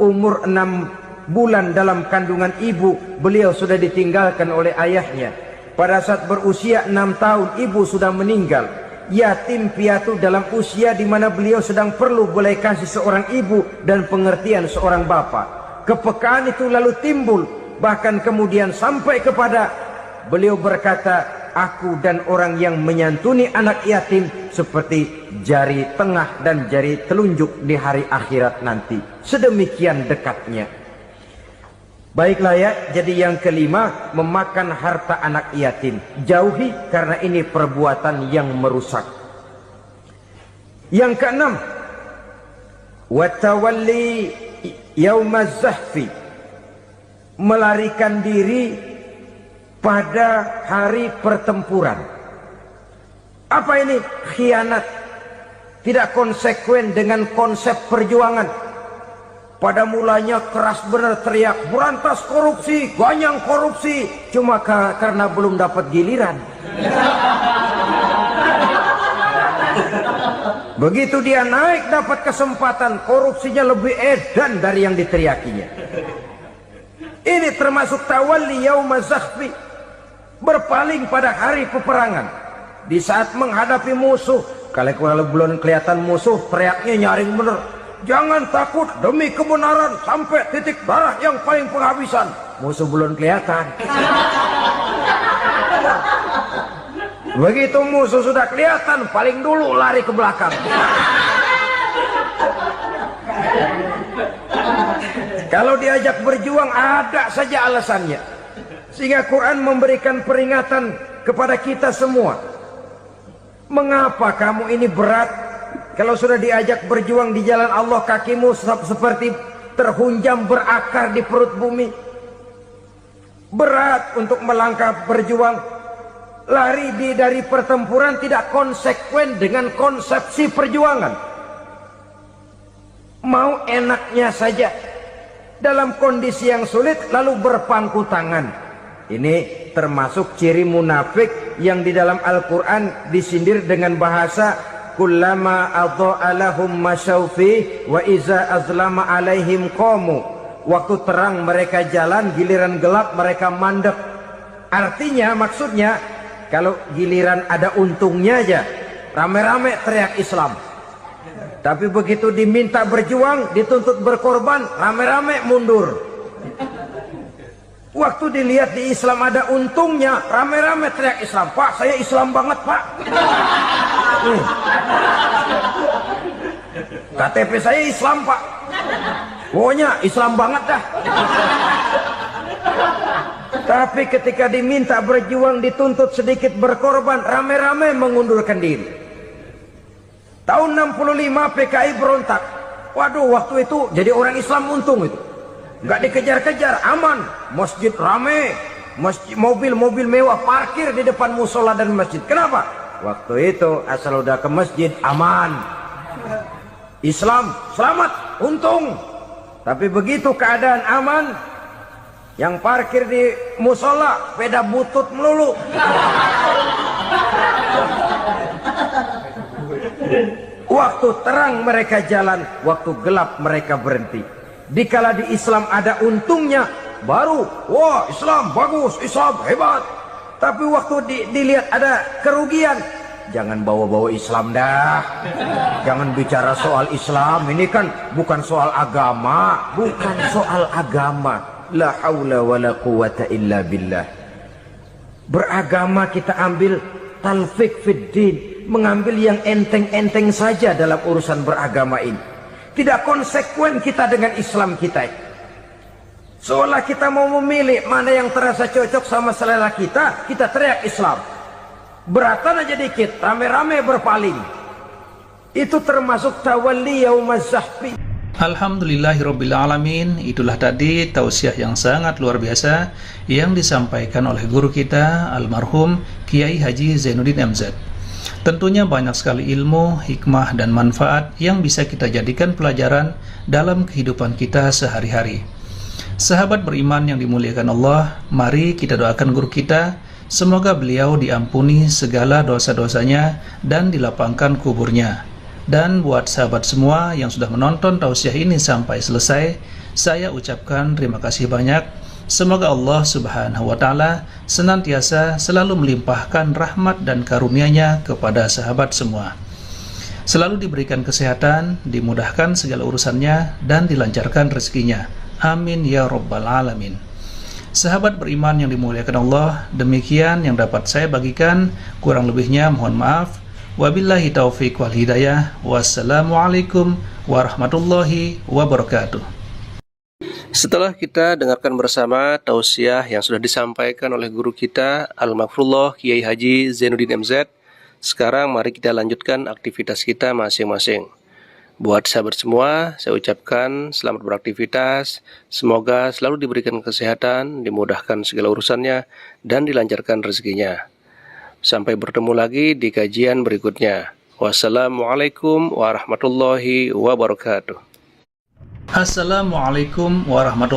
Umur 6 bulan dalam kandungan ibu, beliau sudah ditinggalkan oleh ayahnya. Pada saat berusia 6 tahun, ibu sudah meninggal. Yatim piatu dalam usia di mana beliau sedang perlu belas kasih seorang ibu dan pengertian seorang bapa. Kepekaan itu lalu timbul, bahkan kemudian sampai kepada beliau berkata, aku dan orang yang menyantuni anak yatim seperti jari tengah dan jari telunjuk di hari akhirat nanti. Sedemikian dekatnya. Baiklah ya, jadi yang kelima, memakan harta anak yatim. Jauhi, karena ini perbuatan yang merusak. Yang keenam, watawalli yaumaz zahfi, melarikan diri pada hari pertempuran. Apa ini? Khianat. Tidak konsekuen dengan konsep perjuangan. Pada mulanya keras benar teriak, berantas korupsi, ganyang korupsi. Cuma karena belum dapat giliran. Begitu dia naik dapat kesempatan, korupsinya lebih edan dari yang diteriakinya. Ini termasuk tawalli yaumaz zahfi, berpaling pada hari peperangan. Di saat menghadapi musuh, kalau belum kelihatan musuh, teriaknya nyaring bener. Jangan takut, demi kebenaran sampai titik darah yang paling penghabisan. Musuh belum kelihatan. Begitu musuh sudah kelihatan, paling dulu lari ke belakang. Kalau diajak berjuang ada saja alasannya. Sehingga Quran memberikan peringatan kepada kita semua. Mengapa kamu ini berat? Kalau sudah diajak berjuang di jalan Allah, kakimu seperti terhunjam berakar di perut bumi. Berat untuk melangkah berjuang. Lari dari pertempuran tidak konsekuen dengan konsepsi perjuangan. mau enaknya saja. Dalam kondisi yang sulit lalu berpangku tangan. Ini termasuk ciri munafik yang di dalam Al-Quran disindir dengan bahasa kullama adha'a lahum masyaufi wa iza azlama alaihim qamu. Waktu terang mereka jalan, giliran gelap mereka mandek. Artinya, maksudnya, kalau giliran ada untungnya aja, rame-rame teriak Islam. Tapi begitu diminta berjuang, dituntut berkorban, rame-rame mundur. Waktu dilihat di Islam ada untungnya, rame-rame teriak Islam. Pak, saya Islam banget, Pak. KTP saya Islam, Pak. Pokoknya Islam banget dah. Tapi ketika diminta berjuang, dituntut sedikit berkorban, rame-rame mengundurkan diri. Tahun 65 PKI berontak. Waduh, waktu itu jadi orang Islam untung itu. Nggak dikejar-kejar, aman. Masjid rame, mobil-mobil mewah parkir di depan musola dan masjid. Kenapa? Waktu itu asal udah ke masjid aman. Islam selamat, untung. Tapi begitu keadaan aman, yang parkir di musola sepeda butut melulu. Waktu terang mereka jalan, waktu gelap mereka berhenti. Dikala di Islam ada untungnya, baru wah Islam bagus, Islam hebat. Tapi waktu dilihat ada kerugian, jangan bawa-bawa Islam dah. Jangan bicara soal Islam, ini kan bukan soal agama. Bukan soal agama. La haula wa la quwata illa billah. Beragama kita ambil talfik fid din, mengambil yang enteng-enteng saja dalam urusan beragama ini. Tidak konsekuen kita dengan Islam kita. Seolah kita mau memilih mana yang terasa cocok sama selera kita, kita teriak Islam. Beratan aja dikit, rame-rame berpaling. Itu termasuk tawalli yaumaz zahfi. Alhamdulillahirrabbilalamin. Itulah tadi tausiah yang sangat luar biasa yang disampaikan oleh guru kita almarhum Kiai Haji Zainuddin MZ. Tentunya banyak sekali ilmu, hikmah, dan manfaat yang bisa kita jadikan pelajaran dalam kehidupan kita sehari-hari. Sahabat beriman yang dimuliakan Allah, mari kita doakan guru kita, semoga beliau diampuni segala dosa-dosanya dan dilapangkan kuburnya. Dan buat sahabat semua yang sudah menonton tausiah ini sampai selesai, saya ucapkan terima kasih banyak. Semoga Allah Subhanahu wa Ta'ala senantiasa selalu melimpahkan rahmat dan karunia-Nya kepada sahabat semua. Selalu diberikan kesehatan, dimudahkan segala urusannya, dan dilancarkan rezekinya. Amin ya Rabbal Alamin. Sahabat beriman yang dimuliakan Allah, demikian yang dapat saya bagikan. Kurang lebihnya mohon maaf. Wabillahi taufiq wal hidayah. Wassalamualaikum warahmatullahi wabarakatuh. Setelah kita dengarkan bersama tausiah yang sudah disampaikan oleh guru kita Al-Maghfurullah Kiai Haji Zainuddin MZ, sekarang mari kita lanjutkan aktivitas kita masing-masing. Buat sahabat semua, saya ucapkan selamat beraktivitas, semoga selalu diberikan kesehatan, dimudahkan segala urusannya, dan dilancarkan rezekinya. Sampai bertemu lagi di kajian berikutnya. Wassalamualaikum warahmatullahi wabarakatuh. Assalamualaikum warahmatullahi wabarakatuh.